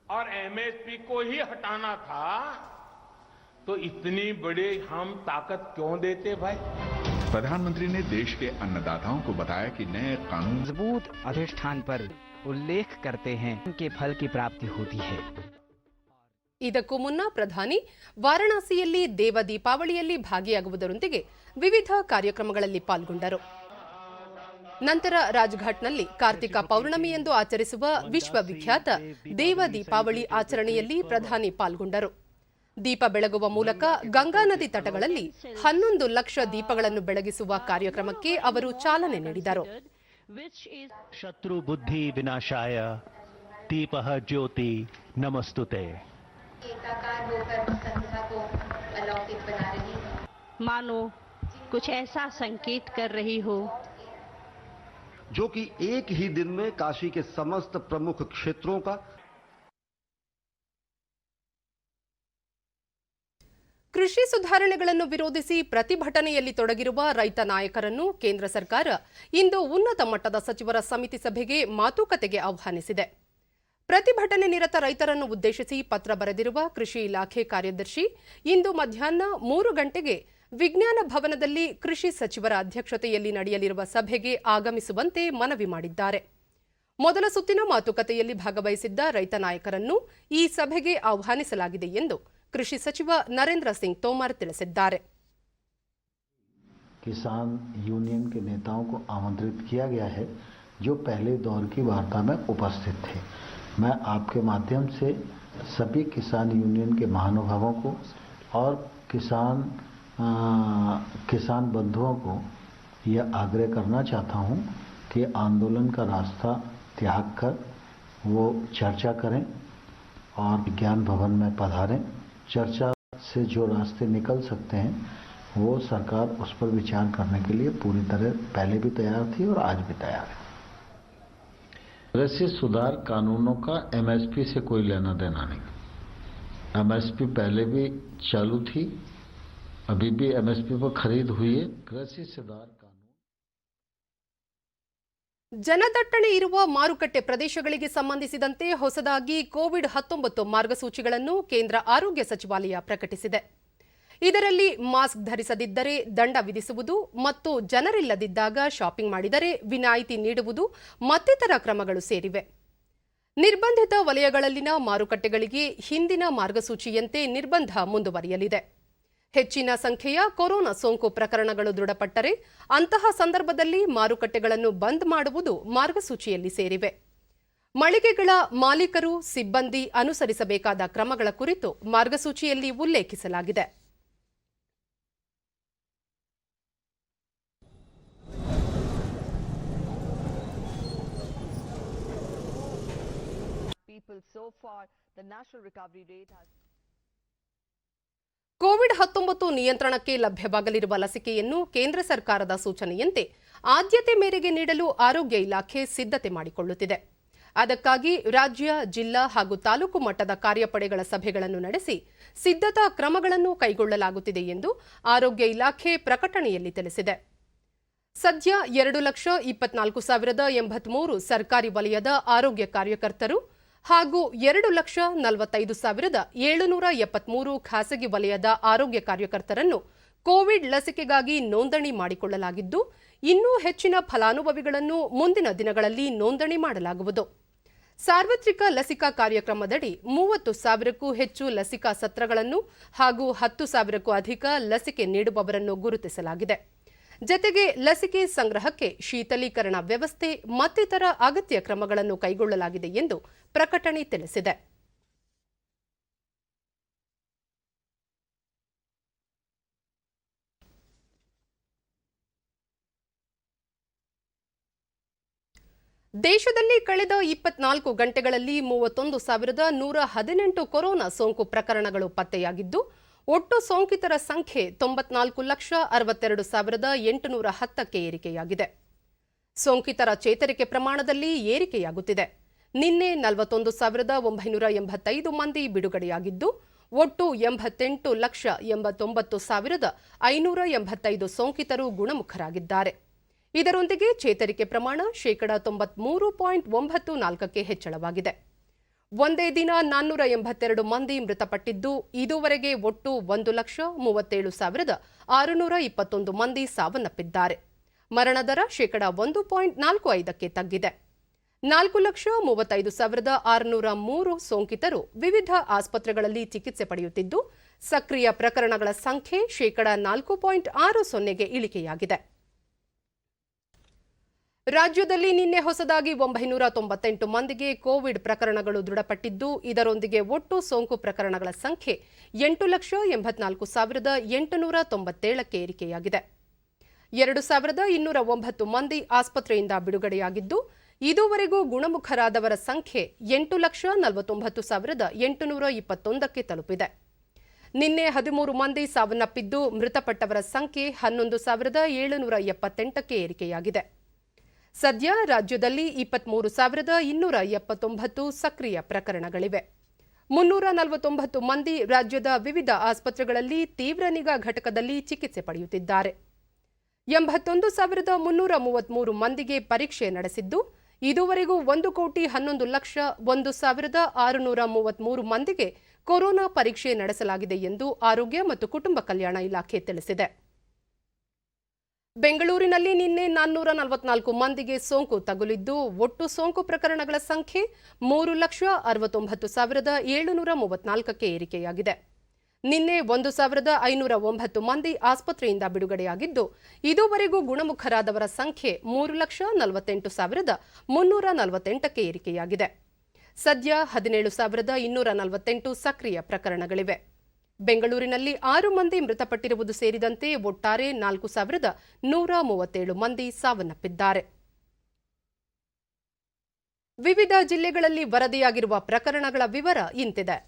और एमएसपी को ही हटाना था तो इतनी बड़ी हम ताकत क्यों देते भाई। प्रधानमंत्री ने देश के अन्नदाताओं को बताया कि नए कानून मजबूत अधिष्ठान पर उल्लेख करते हैं उनके फल की प्राप्ति होती है। ಇದಕ್ಕೂ ಮುನ್ನ ಪ್ರಧಾನಿ ವಾರಣಾಸಿಯಲ್ಲಿ ದೇವ ದೀಪಾವಳಿಯಲ್ಲಿ ಭಾಗಿಯಾಗುವುದರೊಂದಿಗೆ ವಿವಿಧ ಕಾರ್ಯಕ್ರಮಗಳಲ್ಲಿ ಪಾಲ್ಗೊಂಡರು. ನಂತರ ರಾಜ್ಘಾಟ್ನಲ್ಲಿ ಕಾರ್ತಿಕ ಪೌರ್ಣಮಿ ಎಂದು ಆಚರಿಸುವ ವಿಶ್ವವಿಖ್ಯಾತ ದೇವ ದೀಪಾವಳಿ ಆಚರಣೆಯಲ್ಲಿ ಪ್ರಧಾನಿ ಪಾಲ್ಗೊಂಡರು. ದೀಪ ಬೆಳಗುವ ಮೂಲಕ ಗಂಗಾ ನದಿ ತಟಗಳಲ್ಲಿ 11 ಲಕ್ಷ ದೀಪಗಳನ್ನು ಬೆಳಗಿಸುವ ಕಾರ್ಯಕ್ರಮಕ್ಕೆ ಅವರು ಚಾಲನೆ ನೀಡಿದರು. ಶತ್ರು ಬುದ್ಧಿ ವಿನಾಶಾಯ ದೀಪಃ ಜ್ಯೋತಿ ನಮಸ್ತುತೆ. मानो कुछ ऐसा संकेत कर रही हो जो कि एक ही दिन में काशी के समस्त प्रमुख क्षेत्रों का ಕೃಷಿ ಸುಧಾರಣೆಗಳನ್ನು ವಿರೋಧಿಸಿ ಪ್ರತಿಭಟನೆಯಲ್ಲಿ ತೊಡಗಿರುವ ರೈತ ನಾಯಕರನ್ನು ಕೇಂದ್ರ ಸರ್ಕಾರ ಇಂದು ಉನ್ನತ ಮಟ್ಟದ ಸಚಿವರ ಸಮಿತಿ ಸಭೆಗೆ ಮಾತುಕತೆಗೆ ಆಹ್ವಾನಿಸಿದೆ. ಪ್ರತಿಭಟನೆ ನಿರತ ರೈತರನ್ನು ಉದ್ದೇಶಿಸಿ ಪತ್ರ ಬರೆದಿರುವ ಕೃಷಿ ಇಲಾಖೆ ಕಾರ್ಯದರ್ಶಿ ಇಂದು ಮಧ್ಯಾಹ್ನ 3 ಗಂಟೆಗೆ ವಿಜ್ಞಾನ ಭವನದಲ್ಲಿ ಕೃಷಿ ಸಚಿವರ ಅಧ್ಯಕ್ಷತೆಯಲ್ಲಿ ನಡೆಯಲಿರುವ ಸಭೆಗೆ ಆಗಮಿಸುವಂತೆ ಮನವಿ ಮಾಡಿದ್ದಾರೆ. ಮೊದಲ ಸುತ್ತಿನ ಮಾತುಕತೆಯಲ್ಲಿ ಭಾಗವಹಿಸಿದ್ದ ರೈತ ನಾಯಕರನ್ನು ಈ ಸಭೆಗೆ ಆಹ್ವಾನಿಸಲಾಗಿದೆ ಎಂದು कृषि सचिव नरेंद्र सिंह तोमर ತಿಳಿಸಿದ್ದಾರೆ. किसान यूनियन के नेताओं को आमंत्रित किया गया है जो पहले दौर की वार्ता में उपस्थित थे. मैं आपके माध्यम से सभी किसान यूनियन के महानुभावों को और किसान बंधुओं को यह आग्रह करना चाहता हूं कि आंदोलन का रास्ता त्याग कर वो चर्चा करें और विज्ञान भवन में पधारें. चर्चा से जो रास्ते निकल सकते हैं वो सरकार उस पर विचार करने के लिए पूरी तरह पहले भी तैयार थी और आज भी तैयार है. कृषि सुधार कानूनों का एमएसपी से कोई लेना देना नहीं. एमएसपी पहले भी चालू थी, अभी भी एमएसपी पर खरीद हुई है. कृषि सुधार ಜನದಟ್ಟಣೆ ಇರುವ ಮಾರುಕಟ್ಟೆ ಪ್ರದೇಶಗಳಿಗೆ ಸಂಬಂಧಿಸಿದಂತೆ ಹೊಸದಾಗಿ ಕೋವಿಡ್-19 ಮಾರ್ಗಸೂಚಿಗಳನ್ನು ಕೇಂದ್ರ ಆರೋಗ್ಯ ಸಚಿವಾಲಯ ಪ್ರಕಟಿಸಿದೆ. ಇದರಲ್ಲಿ ಮಾಸ್ಕ್ ಧರಿಸದಿದ್ದರೆ ದಂಡ ವಿಧಿಸುವುದು ಮತ್ತು ಜನರಿಲ್ಲದಿದ್ದಾಗ ಶಾಪಿಂಗ್ ಮಾಡಿದರೆ ವಿನಾಯಿತಿ ನೀಡುವುದು ಮತ್ತಿತರ ಕ್ರಮಗಳು ಸೇರಿವೆ. ನಿರ್ಬಂಧಿತ ವಲಯಗಳಲ್ಲಿನ ಮಾರುಕಟ್ಟೆಗಳಿಗೆ ಹಿಂದಿನ ಮಾರ್ಗಸೂಚಿಯಂತೆ ನಿರ್ಬಂಧ ಮುಂದುವರಿಯಲಿದೆ. ಹೆಚ್ಚಿನ ಸಂಖ್ಯೆಯ ಕೊರೋನಾ ಸೋಂಕು ಪ್ರಕರಣಗಳು ದೃಢಪಟ್ಟರೆ ಅಂತಹ ಸಂದರ್ಭದಲ್ಲಿ ಮಾರುಕಟ್ಟೆಗಳನ್ನು ಬಂದ್ ಮಾಡುವುದು ಮಾರ್ಗಸೂಚಿಯಲ್ಲಿ ಸೇರಿವೆ. ಮಳಿಗೆಗಳ ಮಾಲೀಕರು ಸಿಬ್ಬಂದಿ ಅನುಸರಿಸಬೇಕಾದ ಕ್ರಮಗಳ ಕುರಿತು ಮಾರ್ಗಸೂಚಿಯಲ್ಲಿ ಉಲ್ಲೇಖಿಸಲಾಗಿದೆ. ಕೋವಿಡ್-19 ನಿಯಂತ್ರಣಕ್ಕೆ ಲಭ್ಯವಾಗಲಿರುವ ಲಸಿಕೆಯನ್ನು ಕೇಂದ್ರ ಸರ್ಕಾರದ ಸೂಚನೆಯಂತೆ ಆದ್ಯತೆ ಮೇರೆಗೆ ನೀಡಲು ಆರೋಗ್ಯ ಇಲಾಖೆ ಸಿದ್ಧತೆ ಮಾಡಿಕೊಳ್ಳುತ್ತಿದೆ. ಅದಕ್ಕಾಗಿ ರಾಜ್ಯ, ಜಿಲ್ಲಾ ಹಾಗೂ ತಾಲೂಕು ಮಟ್ಟದ ಕಾರ್ಯಪಡೆಗಳ ಸಭೆಗಳನ್ನು ನಡೆಸಿ ಸಿದ್ಧತಾ ಕ್ರಮಗಳನ್ನು ಕೈಗೊಳ್ಳಲಾಗುತ್ತಿದೆ ಎಂದು ಆರೋಗ್ಯ ಇಲಾಖೆ ಪ್ರಕಟಣೆಯಲ್ಲಿ ತಿಳಿಸಿದೆ. ಸದ್ಯ 2,24,083 ಸರ್ಕಾರಿ ವಲಯದ ಆರೋಗ್ಯ ಕಾರ್ಯಕರ್ತರು ಹಾಗೂ 2,45,773 ಖಾಸಗಿ ವಲಯದ ಆರೋಗ್ಯ ಕಾರ್ಯಕರ್ತರನ್ನು ಕೋವಿಡ್ ಲಸಿಕೆಗಾಗಿ ನೋಂದಣಿ ಮಾಡಿಕೊಳ್ಳಲಾಗಿದ್ದು, ಇನ್ನೂ ಹೆಚ್ಚಿನ ಫಲಾನುಭವಿಗಳನ್ನು ಮುಂದಿನ ದಿನಗಳಲ್ಲಿ ನೋಂದಣಿ ಮಾಡಲಾಗುವುದು. ಸಾರ್ವತ್ರಿಕ ಲಸಿಕಾ ಕಾರ್ಯಕ್ರಮದಡಿ 30,000ಕ್ಕೂ ಹೆಚ್ಚು ಲಸಿಕಾ ಸತ್ರಗಳನ್ನು ಹಾಗೂ 10,000ಕ್ಕೂ ಅಧಿಕ ಲಸಿಕೆ ನೀಡುವವರನ್ನು ಗುರುತಿಸಲಾಗಿದೆ. ಜತೆಗೆ ಲಸಿಕೆ ಸಂಗ್ರಹಕ್ಕೆ ಶೀತಲೀಕರಣ ವ್ಯವಸ್ಥೆ ಮತ್ತಿತರ ಅಗತ್ಯ ಕ್ರಮಗಳನ್ನು ಕೈಗೊಳ್ಳಲಾಗಿದೆ ಎಂದು ಪ್ರಕಟಣೆ ತಿಳಿಸಿದೆ. ದೇಶದಲ್ಲಿ ಕಳೆದ 24 ಗಂಟೆಗಳಲ್ಲಿ 31,118 ಕೊರೋನಾ ಸೋಂಕು ಪ್ರಕರಣಗಳು ಪತ್ತೆಯಾಗಿದ್ದು, ಒಟ್ಟು ಸೋಂಕಿತರ ಸಂಖ್ಯೆ 94,62,810ಕ್ಕೆ ಏರಿಕೆಯಾಗಿದೆ. ಸೋಂಕಿತರ ಚೇತರಿಕೆ ಪ್ರಮಾಣದಲ್ಲಿ ಏರಿಕೆಯಾಗುತ್ತಿದೆ. ನಿನ್ನೆ 41,985 ಮಂದಿ ಬಿಡುಗಡೆಯಾಗಿದ್ದು, ಒಟ್ಟು 88,89,585 ಸೋಂಕಿತರು ಗುಣಮುಖರಾಗಿದ್ದಾರೆ. ಇದರೊಂದಿಗೆ ಚೇತರಿಕೆ ಪ್ರಮಾಣ 93.94ಕ್ಕೆ ಹೆಚ್ಚಳವಾಗಿದೆ. ಒಂದೇ ದಿನ 482 ಮಂದಿ ಮೃತಪಟ್ಟಿದ್ದು, ಇದುವರೆಗೆ ಒಟ್ಟು 1,37,621 ಮಂದಿ ಸಾವನ್ನಪ್ಪಿದ್ದಾರೆ. ಮರಣ ದರ ಶೇಕಡಾ 1.45ಕ್ಕೆ ತಗ್ಗಿದೆ. 4,35,603 ಸೋಂಕಿತರು ವಿವಿಧ ಆಸ್ಪತ್ರೆಗಳಲ್ಲಿ ಚಿಕಿತ್ಸೆ ಪಡೆಯುತ್ತಿದ್ದು, ಸಕ್ರಿಯ ಪ್ರಕರಣಗಳ ಸಂಖ್ಯೆ ಶೇಕಡಾ 4.60ಗೆ ಇಳಿಕೆಯಾಗಿದೆ. ರಾಜ್ಯದಲ್ಲಿ ನಿನ್ನೆ ಹೊಸದಾಗಿ 998 ಮಂದಿಗೆ ಕೋವಿಡ್ ಪ್ರಕರಣಗಳು ದೃಢಪಟ್ಟಿದ್ದು, ಇದರೊಂದಿಗೆ ಒಟ್ಟು ಸೋಂಕು ಪ್ರಕರಣಗಳ ಸಂಖ್ಯೆ 8,84,897ಕ್ಕೆ ಏರಿಕೆಯಾಗಿದೆ. 2,209 ಮಂದಿ ಆಸ್ಪತ್ರೆಯಿಂದ ಬಿಡುಗಡೆಯಾಗಿದ್ದು, ಇದುವರೆಗೂ ಗುಣಮುಖರಾದವರ ಸಂಖ್ಯೆ 8,49,821ಕ್ಕೆ ತಲುಪಿದೆ. ನಿನ್ನೆ 13 ಮಂದಿ ಸಾವನ್ನಪ್ಪಿದ್ದು, ಮೃತಪಟ್ಟವರ ಸಂಖ್ಯೆ 11,778ಕ್ಕೆ ಏರಿಕೆಯಾಗಿದೆ. ಸದ್ಯ ರಾಜ್ಯದಲ್ಲಿ 23,279 ಸಕ್ರಿಯ ಪ್ರಕರಣಗಳಿವೆ. 349 ಮಂದಿ ರಾಜ್ಯದ ವಿವಿಧ ಆಸ್ಪತ್ರೆಗಳಲ್ಲಿ ತೀವ್ರ ನಿಗಾ ಘಟಕದಲ್ಲಿ ಚಿಕಿತ್ಸೆ ಪಡೆಯುತ್ತಿದ್ದಾರೆ. 81,333 ಮಂದಿಗೆ ಪರೀಕ್ಷೆ ನಡೆಸಿದ್ದು, ಇದುವರೆಗೂ 1,11,01,633 ಮಂದಿಗೆ ಕೊರೋನಾ ಪರೀಕ್ಷೆ ನಡೆಸಲಾಗಿದೆ ಎಂದು ಆರೋಗ್ಯ ಮತ್ತು ಕುಟುಂಬ ಕಲ್ಯಾಣ ಇಲಾಖೆ ತಿಳಿಸಿದೆ. ಬೆಂಗಳೂರಿನಲ್ಲಿ ನಿನ್ನೆ 444 ಮಂದಿಗೆ ಸೋಂಕು ತಗುಲಿದ್ದು, ಒಟ್ಟು ಸೋಂಕು ಪ್ರಕರಣಗಳ ಸಂಖ್ಯೆ 3,69,734ಕ್ಕೆ ಏರಿಕೆಯಾಗಿದೆ. ನಿನ್ನೆ 1,509 ಮಂದಿ ಆಸ್ಪತ್ರೆಯಿಂದ ಬಿಡುಗಡೆಯಾಗಿದ್ದು, ಇದುವರೆಗೂ ಗುಣಮುಖರಾದವರ ಸಂಖ್ಯೆ 3,48,348ಕ್ಕೆ ಏರಿಕೆಯಾಗಿದೆ. ಸದ್ಯ 17,248 ಸಕ್ರಿಯ ಪ್ರಕರಣಗಳಿವೆ. ಬೆಂಗಳೂರಿನಲ್ಲಿ 6 ಮಂದಿ ಮೃತಪಟ್ಟಿರುವುದು ಸೇರಿದಂತೆ ಒಟ್ಟಾರೆ 4,137 ಮಂದಿ ಸಾವನ್ನಪ್ಪಿದ್ದಾರೆ. ವಿವಿಧ ಜಿಲ್ಲೆಗಳಲ್ಲಿ ವರದಿಯಾಗಿರುವ ಪ್ರಕರಣಗಳ ವಿವರ ಇಂತಿದೆ.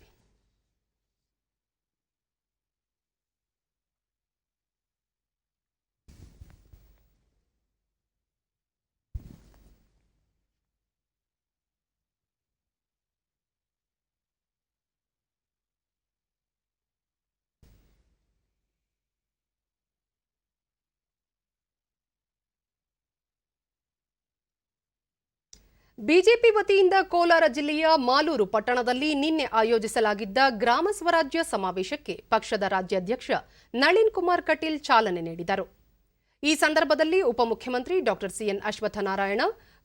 ಬಿಜೆಪಿ ವತಿಯಿಂದ ಕೋಲಾರ ಜಿಲ್ಲೆಯ ಮಾಲೂರು ಪಟ್ಟಣದಲ್ಲಿ ನಿನ್ನೆ ಆಯೋಜಿಸಲಾಗಿದ್ದ ಗ್ರಾಮ ಸ್ವರಾಜ್ಯ ಸಮಾವೇಶಕ್ಕೆ ಪಕ್ಷದ ರಾಜ್ಯಾಧ್ಯಕ್ಷ ನಳಿನ್ ಕುಮಾರ್ ಕಟೀಲ್ ಚಾಲನೆ ನೀಡಿದರು. ಈ ಸಂದರ್ಭದಲ್ಲಿ ಉಪಮುಖ್ಯಮಂತ್ರಿ ಡಾ ಸಿಎನ್ ಅಶ್ವತ್ಥನಾರಾಯಣ,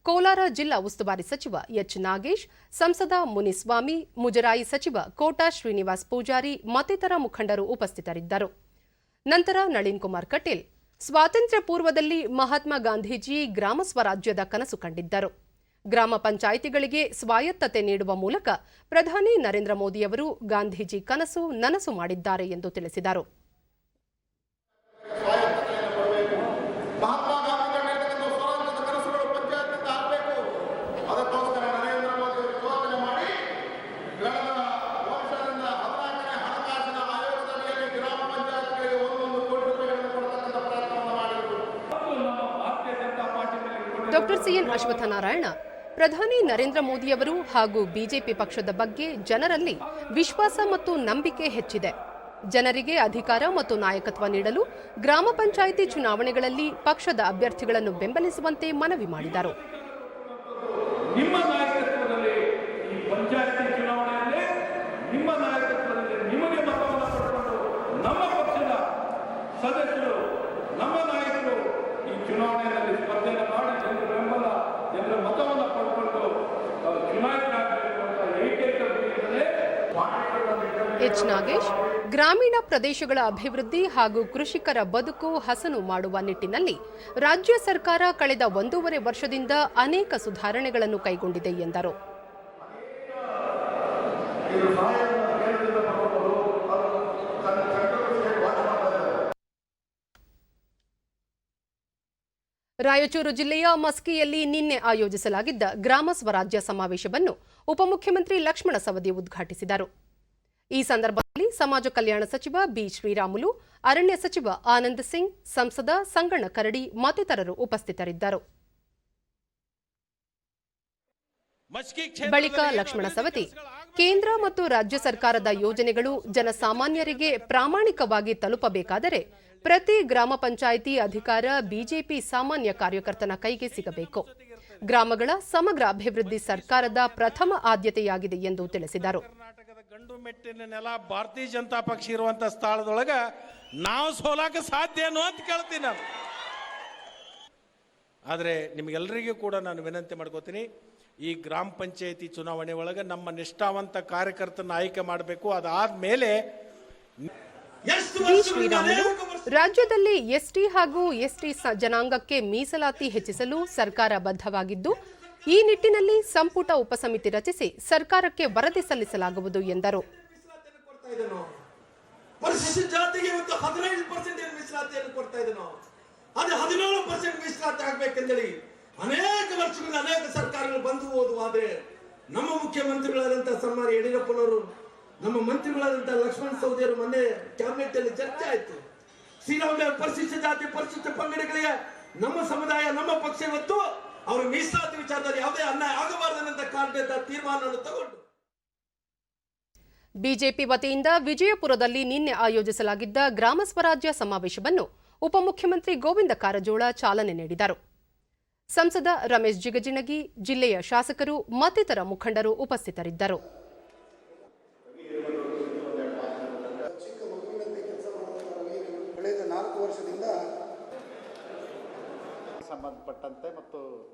ಕೋಲಾರ ಜಿಲ್ಲಾ ಉಸ್ತುವಾರಿ ಸಚಿವ ಎಚ್ ನಾಗೇಶ್, ಸಂಸದ ಮುನಿಸ್ವಾಮಿ, ಮುಜರಾಯಿ ಸಚಿವ ಕೋಟಾ ಶ್ರೀನಿವಾಸ್ ಪೂಜಾರಿ ಮತ್ತಿತರ ಮುಖಂಡರು ಉಪಸ್ಥಿತರಿದ್ದರು. ನಂತರ ನಳಿನ್ ಕುಮಾರ್ ಕಟೀಲ್, ಸ್ವಾತಂತ್ರ್ಯ ಪೂರ್ವದಲ್ಲಿ ಮಹಾತ್ಮ ಗಾಂಧೀಜಿ ಗ್ರಾಮ ಸ್ವರಾಜ್ಯದ ಕನಸು ಕಂಡಿದ್ದರು. ಗ್ರಾಮ ಪಂಚಾಯಿತಿಗಳಿಗೆ ಸ್ವಾಯತ್ತತೆ ನೀಡುವ ಮೂಲಕ ಪ್ರಧಾನಿ ನರೇಂದ್ರ ಮೋದಿಯವರು ಗಾಂಧೀಜಿ ಕನಸು ನನಸು ಮಾಡಿದ್ದಾರೆ ಎಂದು ತಿಳಿಸಿದರು. ಡಾ ಸಿಎನ್ ಅಶ್ವತ್ಥನಾರಾಯಣ, ಪ್ರಧಾನಿ ನರೇಂದ್ರ ಮೋದಿಯವರು ಹಾಗೂ ಬಿಜೆಪಿ ಪಕ್ಷದ ಬಗ್ಗೆ ಜನರಲ್ಲಿ ವಿಶ್ವಾಸ ಮತ್ತು ನಂಬಿಕೆ ಹೆಚ್ಚಿದೆ. ಜನರಿಗೆ ಅಧಿಕಾರ ಮತ್ತು ನಾಯಕತ್ವ ನೀಡಲು ಗ್ರಾಮ ಪಂಚಾಯಿತಿ ಚುನಾವಣೆಗಳಲ್ಲಿ ಪಕ್ಷದ ಅಭ್ಯರ್ಥಿಗಳನ್ನು ಬೆಂಬಲಿಸುವಂತೆ ಮನವಿ ಮಾಡಿದರು. ನಿಮ್ಮ ನಾಯಕತ್ವದಲ್ಲಿ ಈ ಪಂಚಾಯಿತಿ ಚುನಾವಣೆಯಲ್ಲಿ ನಿಮ್ಮ ನಾಯಕತ್ವದಲ್ಲಿ ನಿಮಗೆ ಮತವನ್ನು ಪಡೆದುಕೊಂಡು ನಮ್ಮ ಪಕ್ಷದ ಸದಸ್ಯರು, ನಮ್ಮ ನಾಯಕರು ಈ ಚುನಾವಣೆಯಲ್ಲಿ ಸ್ಪರ್ಧೆಯನ್ನು ಮಾಡಿ ಜನರ ಬೆಂಬಲ, ಜನರ ಮತವನ್ನು ಪಡೆದುಕೊಂಡು ಚುನಾಯಿತರಾಗಬೇಕು ಅಂತ ಏಕೈಕ ಗುರಿಯಿಂದಲೇ ಎಚ್ ನಾಗೇಶ್, ಗ್ರಾಮೀಣ ಪ್ರದೇಶಗಳ ಅಭಿವೃದ್ಧಿ ಹಾಗೂ ಕೃಷಿಕರ ಬದುಕು ಹಸನು ಮಾಡುವ ನಿಟ್ಟಿನಲ್ಲಿ ರಾಜ್ಯ ಸರ್ಕಾರ ಕಳೆದ 1.5 ವರ್ಷದಿಂದ ಅನೇಕ ಸುಧಾರಣೆಗಳನ್ನು ಕೈಗೊಂಡಿದೆ ಎಂದರು. ರಾಯಚೂರು ಜಿಲ್ಲೆಯ ಮಸ್ಕಿಯಲ್ಲಿ ನಿನ್ನೆ ಆಯೋಜಿಸಲಾಗಿದ್ದ ಗ್ರಾಮ ಸ್ವರಾಜ್ಯ ಸಮಾವೇಶವನ್ನು ಉಪಮುಖ್ಯಮಂತ್ರಿ ಲಕ್ಷ್ಮಣ ಸವದಿ ಉದ್ಘಾಟಿಸಿದರು. ಈ ಸಂದರ್ಭದಲ್ಲಿ ಸಮಾಜ ಕಲ್ಯಾಣ ಸಚಿವ ಬಿ ಶ್ರೀರಾಮುಲು, ಅರಣ್ಯ ಸಚಿವ ಆನಂದ್ ಸಿಂಗ್, ಸಂಸದ ಸಂಗಣ್ಣ ಕರಡಿ ಮತ್ತಿತರರು ಉಪಸ್ಥಿತರಿದ್ದರು. ಬಳಿಕ ಲಕ್ಷ್ಮಣ ಸವದಿ, ಕೇಂದ್ರ ಮತ್ತು ರಾಜ್ಯ ಸರ್ಕಾರದ ಯೋಜನೆಗಳು ಜನಸಾಮಾನ್ಯರಿಗೆ ಪ್ರಾಮಾಣಿಕವಾಗಿ ತಲುಪಬೇಕಾದರೆ ಪ್ರತಿ ಗ್ರಾಮ ಪಂಚಾಯಿತಿ ಅಧಿಕಾರ ಬಿಜೆಪಿ ಸಾಮಾನ್ಯ ಕಾರ್ಯಕರ್ತನ ಕೈಗೆ ಸಿಗಬೇಕು. ಗ್ರಾಮಗಳ ಸಮಗ್ರ ಅಭಿವೃದ್ಧಿ ಸರ್ಕಾರದ ಪ್ರಥಮ ಆದ್ಯತೆಯಾಗಿದೆ ಎಂದು ತಿಳಿಸಿದರು. ಕರ್ನಾಟಕದ ಗಂಡು ಮೆಟ್ಟಿನ ನೆಲ ಭಾರತೀಯ ಜನತಾ ಪಕ್ಷ ಇರುವಂತ ಸ್ಥಳದೊಳಗ ನಾವು ಸೋಲಾಕ ಸಾಧ್ಯ ಅನ್ನೋ ಅಂತ ಕೇಳ್ತೀನಿ ನಾನು. ಆದರೆ ನಿಮಗೆಲ್ಲರಿಗೂ ಕೂಡ ನಾನು ವಿನಂತಿ ಮಾಡ್ಕೋತೀನಿ, ಈ ಗ್ರಾಮ ಪಂಚಾಯತಿ ಚುನಾವಣೆ ಒಳಗೆ ನಮ್ಮ ನಿಷ್ಠಾವಂತ ಕಾರ್ಯಕರ್ತನ ಆಯ್ಕೆ ಮಾಡಬೇಕು. ಅದಾದ್ಮೇಲೆ ವಿ. ಶ್ರೀರಾಮುಲು ರಾಜ್ಯದಲ್ಲಿ ಎಸ್ಟಿ ಹಾಗೂ ಎಸ್ಟಿ ಜನಾಂಗಕ್ಕೆ ಮೀಸಲಾತಿ ಹೆಚ್ಚಿಸಲು ಸರ್ಕಾರ ಬದ್ಧವಾಗಿದ್ದು, ಈ ನಿಟ್ಟಿನಲ್ಲಿ ಸಂಪುಟ ಉಪಸಮಿತಿ ರಚಿಸಿ ಸರ್ಕಾರಕ್ಕೆ ವರದಿ ಸಲ್ಲಿಸಲಾಗುವುದು ಎಂದರು. ಪರಿಶಿಷ್ಟ ಜಾತಿಗೆ ಇವತ್ತು 15% ಮೀಸಲಾತಿಯನ್ನು ಕೊಡ್ತಾ ಇದ್ದೇನೋ, ಅದು 17% ಮೀಸಲಾತಿ ಆಗ್ಬೇಕೆಂದೇಳಿ ಅನೇಕ ವರ್ಷಗಳಿಂದ ಅನೇಕ ಸರ್ಕಾರಗಳು ಬಂದು ಹೋದವು. ಆದ್ರೆ ನಮ್ಮ ಮುಖ್ಯಮಂತ್ರಿಗಳಾದಂತಹ ಸನ್ಮಾನ್ಯ ಯಡಿಯೂರಪ್ಪನವರು, ನಮ್ಮ ಮಂತ್ರಿಗಳಾದಂತಹ ಲಕ್ಷ್ಮಣ ಸವದಿಯವರು ಮೊನ್ನೆ ಕ್ಯಾಬಿನೆಟ್ ಅಲ್ಲಿ ಚರ್ಚೆ ಆಯ್ತು. ಶ್ರೀರಾಮುಲು ಪರಿಶಿಷ್ಟ ಜಾತಿ ಪರಿಶಿಷ್ಟ ಪಂಗಡಗಳಿಗೆ ನಮ್ಮ ಸಮುದಾಯ ನಮ್ಮ ಪಕ್ಷ ಇವತ್ತು ಅವರ ಮೀಸಲಾತಿ ವಿಚಾರದಲ್ಲಿ ಯಾವುದೇ ಅನ್ಯಾಯ ಆಗಬಾರದಂತ ಕಾರಣದಿಂದ ತೀರ್ಮಾನವನ್ನು ತಗೊಂಡು ಬಿಜೆಪಿ ವತಿಯಿಂದ ವಿಜಯಪುರದಲ್ಲಿ ನಿನ್ನೆ ಆಯೋಜಿಸಲಾಗಿದ್ದ ಗ್ರಾಮ ಸ್ವರಾಜ್ಯ ಸಮಾವೇಶವನ್ನು ಉಪಮುಖ್ಯಮಂತ್ರಿ ಗೋವಿಂದ ಕಾರಜೋಳ ಚಾಲನೆ ನೀಡಿದರು. ಸಂಸದ ರಮೇಶ್ ಜಿಗಜಿಣಗಿ, ಜಿಲ್ಲೆಯ ಶಾಸಕರು ಮತ್ತಿತರ ಮುಖಂಡರು ಉಪಸ್ಥಿತರಿದ್ದರು.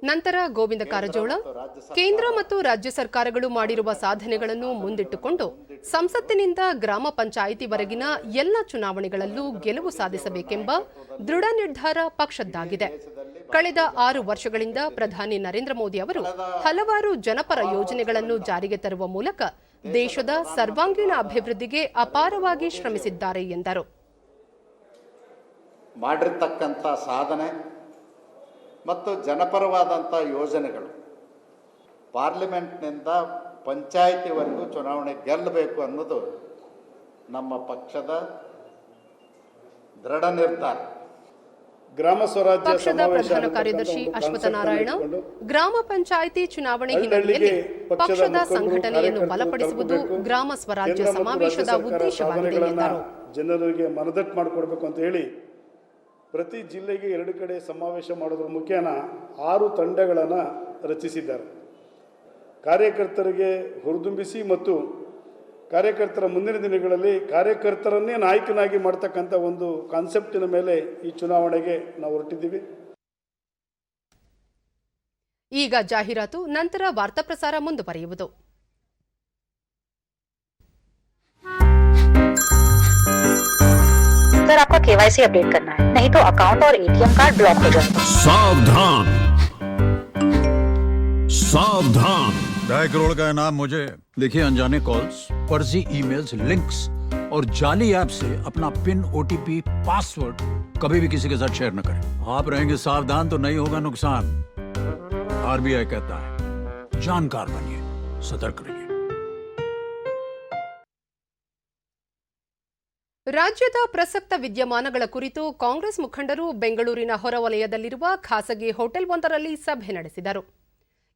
ನಂತರ ಗೋವಿಂದ ಕಾರಜೋಳ ಕೇಂದ್ರ ಮತ್ತು ರಾಜ್ಯ ಸರ್ಕಾರಗಳು ಮಾಡಿರುವ ಸಾಧನೆಗಳನ್ನು ಮುಂದಿಟ್ಟುಕೊಂಡು ಸಂಸತ್ತಿನಿಂದ ಗ್ರಾಮ ಪಂಚಾಯಿತಿವರೆಗಿನ ಎಲ್ಲ ಚುನಾವಣೆಗಳಲ್ಲೂ ಗೆಲುವು ಸಾಧಿಸಬೇಕೆಂಬ ದೃಢ ನಿರ್ಧಾರ ಪಕ್ಷದ್ದಾಗಿದೆ. ಕಳೆದ 6 ವರ್ಷಗಳಿಂದ ಪ್ರಧಾನಿ ನರೇಂದ್ರ ಮೋದಿ ಅವರು ಹಲವಾರು ಜನಪರ ಯೋಜನೆಗಳನ್ನು ಜಾರಿಗೆ ತರುವ ಮೂಲಕ ದೇಶದ ಸರ್ವಾಂಗೀಣ ಅಭಿವೃದ್ಧಿಗೆ ಅಪಾರವಾಗಿ ಶ್ರಮಿಸಿದ್ದಾರೆ ಎಂದರು. ಮಾಡಿರ್ತಕ್ಕಂಥ ಸಾಧನೆ ಮತ್ತು ಜನಪರವಾದಂಥ ಯೋಜನೆಗಳು ಪಾರ್ಲಿಮೆಂಟ್ನಿಂದ ಪಂಚಾಯಿತಿವರೆಗೂ ಚುನಾವಣೆ ಗೆಲ್ಲಬೇಕು ಅನ್ನೋದು ನಮ್ಮ ಪಕ್ಷದ ದೃಢ ನಿರ್ಧಾರ. ಗ್ರಾಮ ಸ್ವರಾಜ್ಯ ಪಕ್ಷದ ಪ್ರಧಾನ ಕಾರ್ಯದರ್ಶಿ ಅಶ್ವತ್ಥನಾರಾಯಣ ಗ್ರಾಮ ಪಂಚಾಯಿತಿ ಚುನಾವಣೆ ಹಿನ್ನೆಲೆಯಲ್ಲಿ ಪಕ್ಷದ ಸಂಘಟನೆಯನ್ನು ಬಲಪಡಿಸುವುದು ಗ್ರಾಮ ಸ್ವರಾಜ್ಯ ಸಮಾವೇಶದ ಉದ್ದೇಶವಾಗಿದೆ ಎಂದರು. ಜನರಿಗೆ ಮನದಟ್ಟು ಮಾಡಿಕೊಡ್ಬೇಕು ಅಂತ ಹೇಳಿ ಪ್ರತಿ ಜಿಲ್ಲೆಗೆ 2 ಕಡೆ ಸಮಾವೇಶ ಮಾಡೋದ್ರ ಮುಖೇನ 6 ತಂಡಗಳನ್ನು ರಚಿಸಿದ್ದಾರೆ. ಕಾರ್ಯಕರ್ತರಿಗೆ ಹುರಿದುಂಬಿಸಿ ಮತ್ತು ಕಾರ್ಯಕರ್ತರ ಮುಂದಿನ ದಿನಗಳಲ್ಲಿ ಕಾರ್ಯಕರ್ತರನ್ನೇ ನಾಯಕನಾಗಿ ಮಾಡ್ತಕ್ಕಂಥ ಒಂದು ಕಾನ್ಸೆಪ್ಟಿನ ಮೇಲೆ ಈ ಚುನಾವಣೆಗೆ ನಾವು ಹೊರಟಿದ್ದೀವಿ. ಈಗ ಜಾಹೀರಾತು, ನಂತರ ವಾರ್ತಾ ಪ್ರಸಾರ ಮುಂದುವರಿಯುವುದು. सर आपका केवाईसी अपडेट करना है, नहीं तो अकाउंट और एटीएम कार्ड ब्लॉक हो जाएगा। सावधान सावधान। 2.5 करोड़ का इनाम मुझे। देखिए, अनजाने कॉल्स, फर्जी ईमेल्स, लिंक्स और जाली ऐप से अपना पिन, ओटीपी, पासवर्ड कभी भी किसी के साथ शेयर न करें। आप रहेंगे सावधान तो नहीं होगा नुकसान। आरबीआई कहता है, जानकार बनिए, सतर्क रहिए। ರಾಜ್ಯದ ಪ್ರಸಕ್ತ ವಿದ್ಯಮಾನಗಳ ಕುರಿತು ಕಾಂಗ್ರೆಸ್ ಮುಖಂಡರು ಬೆಂಗಳೂರಿನ ಹೊರವಲಯದಲ್ಲಿರುವ ಖಾಸಗಿ ಹೋಟೆಲ್ ಒಂದರಲ್ಲಿ ಸಭೆ ನಡೆಸಿದರು.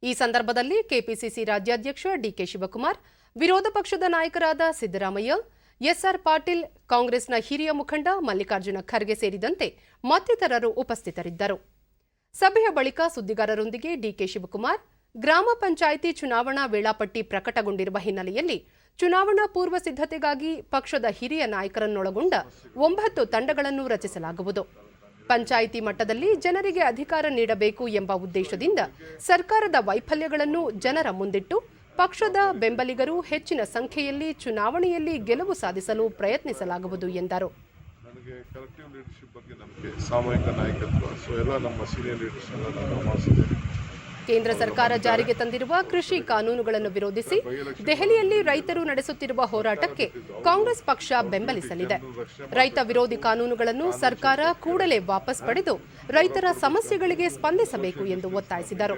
ಈ ಸಂದರ್ಭದಲ್ಲಿ ಕೆಪಿಸಿಸಿ ರಾಜ್ಯಾಧ್ಯಕ್ಷ ಡಿಕೆ ಶಿವಕುಮಾರ್, ವಿರೋಧ ಪಕ್ಷದ ನಾಯಕರಾದ ಸಿದ್ದರಾಮಯ್ಯ, ಎಸ್ಆರ್ ಪಾಟೀಲ್, ಕಾಂಗ್ರೆಸ್ನ ಹಿರಿಯ ಮುಖಂಡ ಮಲ್ಲಿಕಾರ್ಜುನ ಖರ್ಗೆ ಸೇರಿದಂತೆ ಮತ್ತಿತರರು ಉಪಸ್ಥಿತರಿದ್ದರು. ಸಭೆಯ ಬಳಿಕ ಸುದ್ದಿಗಾರರೊಂದಿಗೆ ಡಿಕೆ ಶಿವಕುಮಾರ್, ಗ್ರಾಮ ಪಂಚಾಯಿತಿ ಚುನಾವಣಾ ವೇಳಾಪಟ್ಟಿ ಪ್ರಕಟಗೊಂಡಿರುವ ಹಿನ್ನೆಲೆಯಲ್ಲಿ ಚುನಾವಣಾ ಪೂರ್ವ ಸಿದ್ಧತೆಗಾಗಿ ಪಕ್ಷದ ಹಿರಿಯ ನಾಯಕರನ್ನೊಳಗೊಂಡ 9 ತಂಡಗಳನ್ನು ರಚಿಸಲಾಗುವುದು. ಪಂಚಾಯಿತಿ ಮಟ್ಟದಲ್ಲಿ ಜನರಿಗೆ ಅಧಿಕಾರ ನೀಡಬೇಕು ಎಂಬ ಉದ್ದೇಶದಿಂದ ಸರ್ಕಾರದ ವೈಫಲ್ಯಗಳನ್ನು ಜನರ ಮುಂದಿಟ್ಟು ಪಕ್ಷದ ಬೆಂಬಲಿಗರು ಹೆಚ್ಚಿನ ಸಂಖ್ಯೆಯಲ್ಲಿ ಚುನಾವಣೆಯಲ್ಲಿ ಗೆಲುವು ಸಾಧಿಸಲು ಪ್ರಯತ್ನಿಸಲಾಗುವುದು ಎಂದರು. ನನಗೆ ಕಲೆಕ್ಟಿವ್ ಲೀಡರ್‌ಶಿಪ್ ಬಗ್ಗೆ ನಂಬಿಕೆ, ಸಾಮೂಹಿಕ ನಾಯಕತ್ವ, ಸೊ ಎಲ್ಲ ನಮ್ಮ ಸೀನಿಯರ್ ಲೀಡರ್ಸ್ ಎಲ್ಲ ಮಾಡಿಸಿದ್ದಾರೆ. ಕೇಂದ್ರ ಸರ್ಕಾರ ಜಾರಿಗೆ ತಂದಿರುವ ಕೃಷಿ ಕಾನೂನುಗಳನ್ನು ವಿರೋಧಿಸಿ ದೆಹಲಿಯಲ್ಲಿ ರೈತರು ನಡೆಸುತ್ತಿರುವ ಹೋರಾಟಕ್ಕೆ ಕಾಂಗ್ರೆಸ್ ಪಕ್ಷ ಬೆಂಬಲಿಸಲಿದೆ. ರೈತ ವಿರೋಧಿ ಕಾನೂನುಗಳನ್ನು ಸರ್ಕಾರ ಕೂಡಲೇ ವಾಪಸ್ ಪಡೆದು ರೈತರ ಸಮಸ್ಯೆಗಳಿಗೆ ಸ್ಪಂದಿಸಬೇಕು ಎಂದು ಒತ್ತಾಯಿಸಿದರು.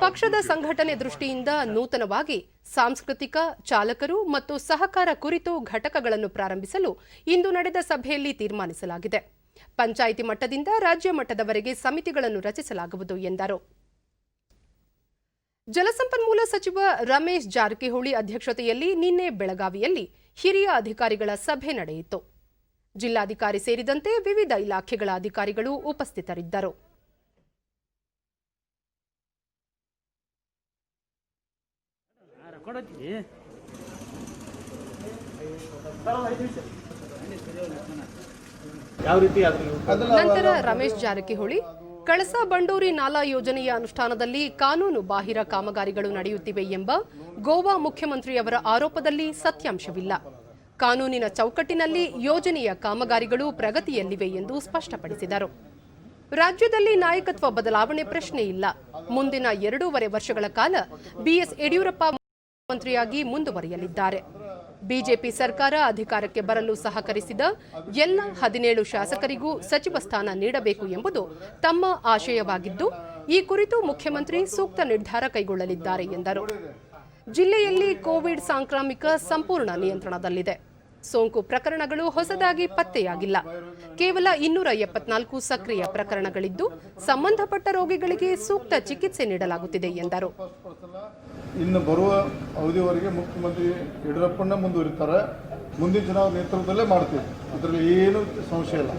ಪಕ್ಷದ ಸಂಘಟನೆ ದೃಷ್ಟಿಯಿಂದ ನೂತನವಾಗಿ ಸಾಂಸ್ಕೃತಿಕ, ಚಾಲಕರು ಮತ್ತು ಸಹಕಾರ ಕುರಿತು ಘಟಕಗಳನ್ನು ಪ್ರಾರಂಭಿಸಲು ಇಂದು ನಡೆದ ಸಭೆಯಲ್ಲಿ ತೀರ್ಮಾನಿಸಲಾಗಿದೆ. ಪಂಚಾಯಿತಿ ಮಟ್ಟದಿಂದ ರಾಜ್ಯ ಮಟ್ಟದವರೆಗೆ ಸಮಿತಿಗಳನ್ನು ರಚಿಸಲಾಗುವುದು ಎಂದರು. ಜಲಸಂಪನ್ಮೂಲ ಸಚಿವ ರಮೇಶ್ ಜಾರಕಿಹೊಳಿ ಅಧ್ಯಕ್ಷತೆಯಲ್ಲಿ ನಿನ್ನೆ ಬೆಳಗಾವಿಯಲ್ಲಿ ಹಿರಿಯ ಅಧಿಕಾರಿಗಳ ಸಭೆ ನಡೆಯಿತು. ಜಿಲ್ಲಾಧಿಕಾರಿ ಸೇರಿದಂತೆ ವಿವಿಧ ಇಲಾಖೆಗಳ ಅಧಿಕಾರಿಗಳು ಉಪಸ್ಥಿತರಿದ್ದರು. ನಂತರ ರಮೇಶ್ ಜಾರಕಿಹೊಳಿ ಕಳಸಾ ಬಂಡೂರಿ ನಾಲಾ ಯೋಜನೆಯ ಅನುಷ್ಠಾನದಲ್ಲಿ ಕಾನೂನು ಬಾಹಿರ ಕಾಮಗಾರಿಗಳು ನಡೆಯುತ್ತಿವೆ ಎಂಬ ಗೋವಾ ಮುಖ್ಯಮಂತ್ರಿಯವರ ಆರೋಪದಲ್ಲಿ ಸತ್ಯಾಂಶವಿಲ್ಲ. ಕಾನೂನಿನ ಚೌಕಟ್ಟಿನಲ್ಲಿ ಯೋಜನೆಯ ಕಾಮಗಾರಿಗಳು ಪ್ರಗತಿಯಲ್ಲಿವೆ ಎಂದು ಸ್ಪಷ್ಟಪಡಿಸಿದರು. ರಾಜ್ಯದಲ್ಲಿ ನಾಯಕತ್ವ ಬದಲಾವಣೆ ಪ್ರಶ್ನೆ ಇಲ್ಲ. ಮುಂದಿನ 2.5 ವರ್ಷಗಳ ಕಾಲ ಬಿಎಸ್ ಯಡಿಯೂರಪ್ಪ ಮುಖ್ಯಮಂತ್ರಿಯಾಗಿ ಮುಂದುವರಿಯಲಿದ್ದಾರೆ. ಬಿಜೆಪಿ ಸರ್ಕಾರ ಅಧಿಕಾರಕ್ಕೆ ಬರಲು ಸಹಕರಿಸಿದ ಎಲ್ಲ 17 ಶಾಸಕರಿಗೂ ಸಚಿವ ಸ್ಥಾನ ನೀಡಬೇಕು ಎಂಬುದು ತಮ್ಮ ಆಶಯವಾಗಿದ್ದು, ಈ ಕುರಿತು ಮುಖ್ಯಮಂತ್ರಿ ಸೂಕ್ತ ನಿರ್ಧಾರ ಕೈಗೊಳ್ಳಲಿದ್ದಾರೆ ಎಂದರು. ಜಿಲ್ಲೆಯಲ್ಲಿ ಕೋವಿಡ್ ಸಾಂಕ್ರಾಮಿಕ ಸಂಪೂರ್ಣ ನಿಯಂತ್ರಣದಲ್ಲಿದೆ. ಸೋಂಕು ಪ್ರಕರಣಗಳು ಹೊಸದಾಗಿ ಪತ್ತೆಯಾಗಿಲ್ಲ. ಕೇವಲ 274 ಸಕ್ರಿಯ ಪ್ರಕರಣಗಳಿದ್ದು, ಸಂಬಂಧಪಟ್ಟ ರೋಗಿಗಳಿಗೆ ಸೂಕ್ತ ಚಿಕಿತ್ಸೆ ನೀಡಲಾಗುತ್ತಿದೆ ಎಂದರು. ಇನ್ನು ಬರುವ ಅವಧಿವರೆಗೆ ಮುಖ್ಯಮಂತ್ರಿ ಯಡಿಯೂರಪ್ಪನ ಮುಂದುವರಿತಾರೆ. ಮುಂದಿನ ಚುನಾವಣೆ ನೇತೃತ್ವದಲ್ಲೇ ಮಾಡ್ತೀವಿ, ಅದರಲ್ಲಿ ಏನು ಸಂಶಯ ಇಲ್ಲ.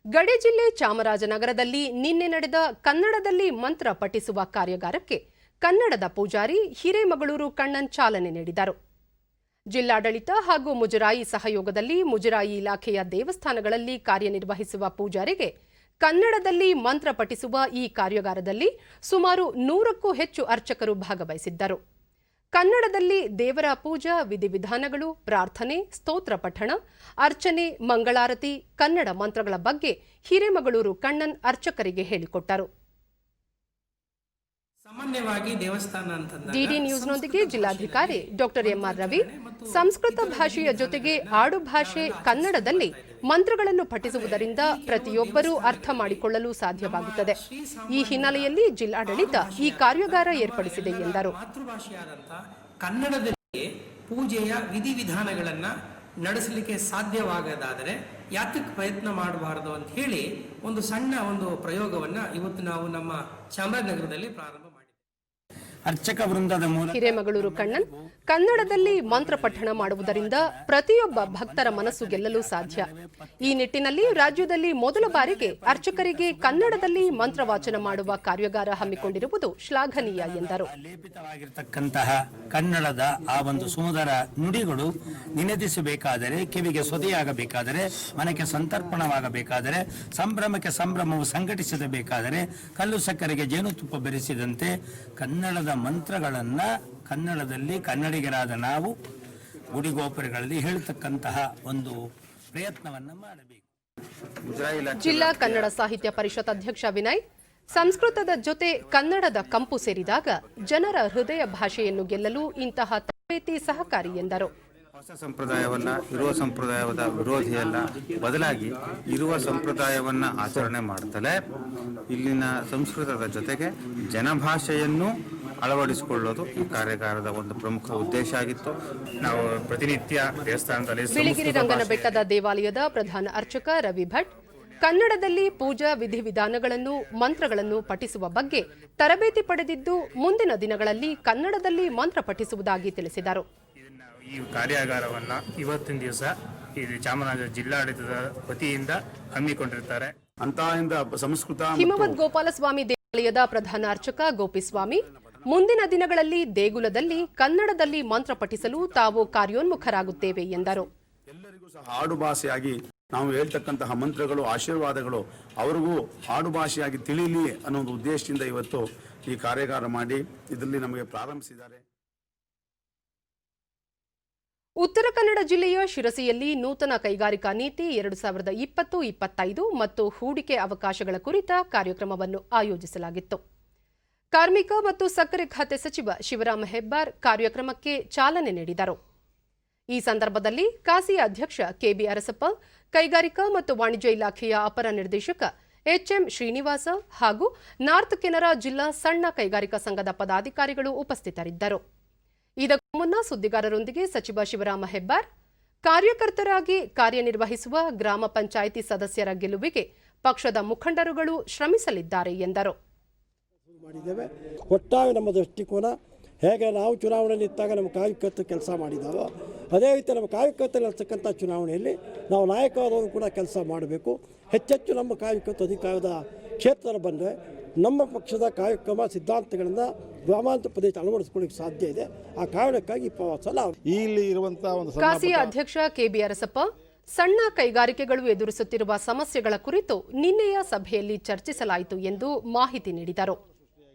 ಗಡಿ ಜಿಲ್ಲೆ ಚಾಮರಾಜನಗರದಲ್ಲಿ ನಿನ್ನೆ ನಡೆದ ಕನ್ನಡದಲ್ಲಿ ಮಂತ್ರ ಪಠಿಸುವ ಕಾರ್ಯಾಗಾರಕ್ಕೆ ಕನ್ನಡದ ಪೂಜಾರಿ ಹಿರೇಮಗಳೂರು ಕಣ್ಣನ್ ಚಾಲನೆ ನೀಡಿದರು. ಜಿಲ್ಲಾಡಳಿತ ಹಾಗೂ ಮುಜರಾಯಿ ಸಹಯೋಗದಲ್ಲಿ ಮುಜರಾಯಿ ಇಲಾಖೆಯ ದೇವಸ್ಥಾನಗಳಲ್ಲಿ ಕಾರ್ಯನಿರ್ವಹಿಸುವ ಪೂಜಾರಿಗೆ ಕನ್ನಡದಲ್ಲಿ ಮಂತ್ರ ಪಠಿಸುವ ಈ ಕಾರ್ಯಾಗಾರದಲ್ಲಿ ಸುಮಾರು 100ಕ್ಕೂ ಹೆಚ್ಚು ಅರ್ಚಕರು ಭಾಗವಹಿಸಿದ್ದರು. ಕನ್ನಡದಲ್ಲಿ ದೇವರ ಪೂಜಾ ವಿಧಿವಿಧಾನಗಳು, ಪ್ರಾರ್ಥನೆ, ಸ್ತೋತ್ರ ಪಠಣ, ಅರ್ಚನೆ, ಮಂಗಳಾರತಿ, ಕನ್ನಡ ಮಂತ್ರಗಳ ಬಗ್ಗೆ ಹಿರೇಮಗಳೂರು ಕಣ್ಣನ್ ಅರ್ಚಕರಿಗೆ ಹೇಳಿಕೊಟ್ಟರು. ಸಾಮಾನ್ಯವಾಗಿ ದೇವಸ್ಥಾನ ಅಂತಂದಾಗ ಡಿಡಿ ನ್ಯೂಸ್ನೊಂದಿಗೆ ಜಿಲ್ಲಾಧಿಕಾರಿ ಡಾಕ್ಟರ್ ಎಂಆರ್ ರವಿ ಸಂಸ್ಕೃತ ಭಾಷೆಯ ಜೊತೆಗೆ ಆಡು ಭಾಷೆ ಕನ್ನಡದಲ್ಲಿ ಮಂತ್ರಗಳನ್ನು ಪಠಿಸುವುದರಿಂದ ಪ್ರತಿಯೊಬ್ಬರೂ ಅರ್ಥ ಮಾಡಿಕೊಳ್ಳಲು ಸಾಧ್ಯವಾಗುತ್ತದೆ. ಈ ಹಿನ್ನೆಲೆಯಲ್ಲಿ ಜಿಲ್ಲಾಡಳಿತ ಈ ಕಾರ್ಯಾಗಾರ ಏರ್ಪಡಿಸಿದೆ ಎಂದರು. ಮಾತೃಭಾಷೆಯಾದಂತಹ ಕನ್ನಡದಲ್ಲಿ ಪೂಜೆಯ ವಿಧಿವಿಧಾನಗಳನ್ನ ನಡೆಸಲಿಕ್ಕೆ ಸಾಧ್ಯವಾಗದಾದರೆ ಯಾತಕ್ಕೆ ಪ್ರಯತ್ನ ಮಾಡಬಾರದು ಅಂತ ಹೇಳಿ ಒಂದು ಸಣ್ಣ ಪ್ರಯೋಗವನ್ನ ಇವತ್ತು ನಾವು ನಮ್ಮ ಚಾಮರಾಜನಗರದಲ್ಲಿ ಪ್ರಾರಂಭ ಮಾಡಿದ್ದೇವೆ. ಅರ್ಚಕ ವೃಂದದ ಮೂಲಕ ಹಿರೇಮಗಳೂರು ಕಣ್ಣನ್ ಕನ್ನಡದಲ್ಲಿ ಮಂತ್ರ ಪಠಣ ಮಾಡುವುದರಿಂದ ಪ್ರತಿಯೊಬ್ಬ ಭಕ್ತರ ಮನಸ್ಸು ಗೆಲ್ಲಲು ಸಾಧ್ಯ. ಈ ನಿಟ್ಟಿನಲ್ಲಿ ರಾಜ್ಯದಲ್ಲಿ ಮೊದಲ ಬಾರಿಗೆ ಅರ್ಚಕರಿಗೆ ಕನ್ನಡದಲ್ಲಿ ಮಂತ್ರವಾಚನ ಮಾಡುವ ಕಾರ್ಯಾಗಾರ ಹಮ್ಮಿಕೊಂಡಿರುವುದು ಶ್ಲಾಘನೀಯ ಎಂದರು. ಲೇಪಿತವಾಗಿರತಕ್ಕಂತಹ ಕನ್ನಡದ ಆ ಒಂದು ಸುಮಧುರ ನುಡಿಗಳು ನಿನದಿಸಬೇಕಾದರೆ, ಕಿವಿಗೆ ಸೊದೆಯಾಗಬೇಕಾದರೆ, ಮನಕ್ಕೆ ಸಂತರ್ಪಣವಾಗಬೇಕಾದರೆ, ಸಂಭ್ರಮಕ್ಕೆ ಸಂಭ್ರಮವು ಸಂಘಟಿಸಬೇಕಾದರೆ, ಕಲ್ಲು ಸಕ್ಕರೆಗೆ ಜೇನುತುಪ್ಪ ಬೆರೆಸಿದಂತೆ ಕನ್ನಡದ ಮಂತ್ರಗಳನ್ನ ಕನ್ನಡದಲ್ಲಿ ಕನ್ನಡಿಗರಾದ ನಾವು ಗುಡಿಗೋಪುರಗಳಲ್ಲಿ ಹೇಳತಕ್ಕಂತಹ ಒಂದು ಪ್ರಯತ್ನವನ್ನ ಮಾಡಬೇಕು. ಜಿಲ್ಲಾ ಕನ್ನಡ ಸಾಹಿತ್ಯ ಪರಿಷತ್ ಅಧ್ಯಕ್ಷ ವಿನಯ್, ಸಂಸ್ಕೃತದ ಜೊತೆ ಕನ್ನಡದ ಕಂಪು ಸೇರಿದಾಗ ಜನರ ಹೃದಯ ಭಾಷೆಯನ್ನು ಗೆಲ್ಲಲು ಇಂತಹ ತರಬೇತಿ ಸಹಕಾರಿ ಎಂದರು. ಹೊಸ ಸಂಪ್ರದಾಯವನ್ನ, ಇರುವ ಸಂಪ್ರದಾಯದ ವಿರೋಧಿಯಲ್ಲ, ಬದಲಾಗಿ ಇರುವ ಸಂಪ್ರದಾಯವನ್ನ ಆಚರಣೆ ಮಾಡ್ತಲೇ ಇಲ್ಲಿನ ಸಂಸ್ಕೃತದ ಜೊತೆಗೆ ಜನಭಾಷೆಯನ್ನು ಅಳವಡಿಸಿಕೊಳ್ಳೋದು ಈ ಕಾರ್ಯಾಗಾರದ ಒಂದು ಪ್ರಮುಖ ಉದ್ದೇಶ ಆಗಿತ್ತು. ನಾವು ಪ್ರತಿನಿತ್ಯ ದೇವಸ್ಥಾನದಲ್ಲಿ ಬಿಳಿಗಿರಿ ರಂಗನ ಬೆಟ್ಟದ ದೇವಾಲಯದ ಪ್ರಧಾನ ಅರ್ಚಕ ರವಿ ಭಟ್ ಕನ್ನಡದಲ್ಲಿ ಪೂಜಾ ವಿಧಿವಿಧಾನಗಳನ್ನು, ಮಂತ್ರಗಳನ್ನು ಪಠಿಸುವ ಬಗ್ಗೆ ತರಬೇತಿ ಪಡೆದಿದ್ದು, ಮುಂದಿನ ದಿನಗಳಲ್ಲಿ ಕನ್ನಡದಲ್ಲಿ ಮಂತ್ರ ಪಠಿಸುವುದಾಗಿ ತಿಳಿಸಿದರು. ಈ ಕಾರ್ಯಾಗಾರವನ್ನ ಇವತ್ತಿನ ದಿವಸ ಇದು ಚಾಮರಾಜನಗರ ಜಿಲ್ಲಾಡಳಿತದ ವತಿಯಿಂದ ಹಮ್ಮಿಕೊಂಡಿರ್ತಾರೆ. ಸಂಸ್ಕೃತ ಹಿಮವದ್ ಗೋಪಾಲಸ್ವಾಮಿ ದೇವಾಲಯದ ಪ್ರಧಾನ ಅರ್ಚಕ ಗೋಪಿಸ್ವಾಮಿ ಮುಂದಿನ ದಿನಗಳಲ್ಲಿ ದೇಗುಲದಲ್ಲಿ ಕನ್ನಡದಲ್ಲಿ ಮಂತ್ರ ಪಠಿಸಲು ತಾವು ಕಾರ್ಯೋನ್ಮುಖರಾಗುತ್ತೇವೆ ಎಂದರು. ಎಲ್ಲರಿಗೂ ಸಹ ಆಡು ಭಾಷೆಯಾಗಿ ನಾವು ಹೇಳ್ತಕ್ಕಂತಹ ಮಂತ್ರಗಳು, ಆಶೀರ್ವಾದಗಳು ಅವರಿಗೂ ಆಡು ಭಾಷೆಯಾಗಿ ತಿಳಿಯಲಿ ಅನ್ನೋ ಒಂದು ಉದ್ದೇಶದಿಂದ ಇವತ್ತು ಈ ಕಾರ್ಯಾಗಾರ ಮಾಡಿ ಇದರಲ್ಲಿ ನಮಗೆ ಪ್ರಾರಂಭಿಸಿದ್ದಾರೆ. ಉತ್ತರ ಕನ್ನಡ ಜಿಲ್ಲೆಯ ಶಿರಸಿಯಲ್ಲಿ ನೂತನ ಕೈಗಾರಿಕಾ ನೀತಿ 2020-25 ಮತ್ತು ಹೂಡಿಕೆ ಅವಕಾಶಗಳ ಕುರಿತ ಕಾರ್ಯಕ್ರಮವನ್ನು ಆಯೋಜಿಸಲಾಗಿತ್ತು. ಕಾರ್ಮಿಕ ಮತ್ತು ಸಕ್ಕರೆ ಖಾತೆ ಸಚಿವ ಶಿವರಾಮ ಹೆಬ್ಬಾರ್ ಕಾರ್ಯಕ್ರಮಕ್ಕೆ ಚಾಲನೆ ನೀಡಿದರು. ಈ ಸಂದರ್ಭದಲ್ಲಿ ಕಾಸಿಯ ಅಧ್ಯಕ್ಷ ಕೆಬಿ ಅರಸಪ್ಪ, ಕೈಗಾರಿಕಾ ಮತ್ತು ವಾಣಿಜ್ಯ ಇಲಾಖೆಯ ಅಪರ ನಿರ್ದೇಶಕ ಎಚ್ಎಂ ಶ್ರೀನಿವಾಸ ಹಾಗೂ ನಾರ್ತ್ ಕೆನರಾ ಜಿಲ್ಲಾ ಸಣ್ಣ ಕೈಗಾರಿಕಾ ಸಂಘದ ಪದಾಧಿಕಾರಿಗಳು ಉಪಸ್ಥಿತರಿದ್ದರು. ಇದಕ್ಕೂ ಮುನ್ನ ಸುದ್ದಿಗಾರರೊಂದಿಗೆ ಸಚಿವ ಶಿವರಾಮ ಹೆಬ್ಬಾರ್ ಕಾರ್ಯಕರ್ತರಾಗಿ ಕಾರ್ಯನಿರ್ವಹಿಸುವ ಗ್ರಾಮ ಪಂಚಾಯಿತಿ ಸದಸ್ಯರ ಗೆಲುವಿಗೆ ಪಕ್ಷದ ಮುಖಂಡರುಗಳು ಶ್ರಮಿಸಲಿದ್ದಾರೆ ಎಂದರು. ಒಟ್ಟಾಗಿ ನಮ್ಮ ದೃಷ್ಟಿಕೋನ ಹೇಗೆ ನಾವು ಚುನಾವಣೆಯಲ್ಲಿ ಇದ್ದಾಗ ನಮ್ಮ ಕಾರ್ಯಕರ್ತರು ಕೆಲಸ ಮಾಡಿದ್ದಾರೋ ಅದೇ ರೀತಿ ನಮ್ಮ ಕಾರ್ಯಕರ್ತರು ಇರ್ತಕ್ಕಂಥ ಚುನಾವಣೆಯಲ್ಲಿ ನಾವು ನಾಯಕರಾದವರು ಕೂಡ ಕೆಲಸ ಮಾಡಬೇಕು. ಹೆಚ್ಚೆಚ್ಚು ನಮ್ಮ ಕಾರ್ಯಕರ್ತರು ಅಧಿಕಾರದ ಕ್ಷೇತ್ರ ಬಂದರೆ ನಮ್ಮ ಪಕ್ಷದ ಕಾರ್ಯಕ್ರಮ ಸಿದ್ಧಾಂತಗಳನ್ನು ಗ್ರಾಮಾಂತರ ಪ್ರದೇಶ ಅಳವಡಿಸ್ಕೊಳ್ಳಿಕ್ಕೆ ಸಾಧ್ಯ ಇದೆ. ಆ ಕಾರಣಕ್ಕಾಗಿ ಸಲ ಇಲ್ಲಿ ಇರುವಂತಹ ಒಂದು ಕಾಸಿಯ ಅಧ್ಯಕ್ಷ ಕೆಬಿ ಅರಸಪ್ಪ ಸಣ್ಣ ಕೈಗಾರಿಕೆಗಳು ಎದುರಿಸುತ್ತಿರುವ ಸಮಸ್ಯೆಗಳ ಕುರಿತು ನಿನ್ನೆಯ ಸಭೆಯಲ್ಲಿ ಚರ್ಚಿಸಲಾಯಿತು ಎಂದು ಮಾಹಿತಿ ನೀಡಿದರು.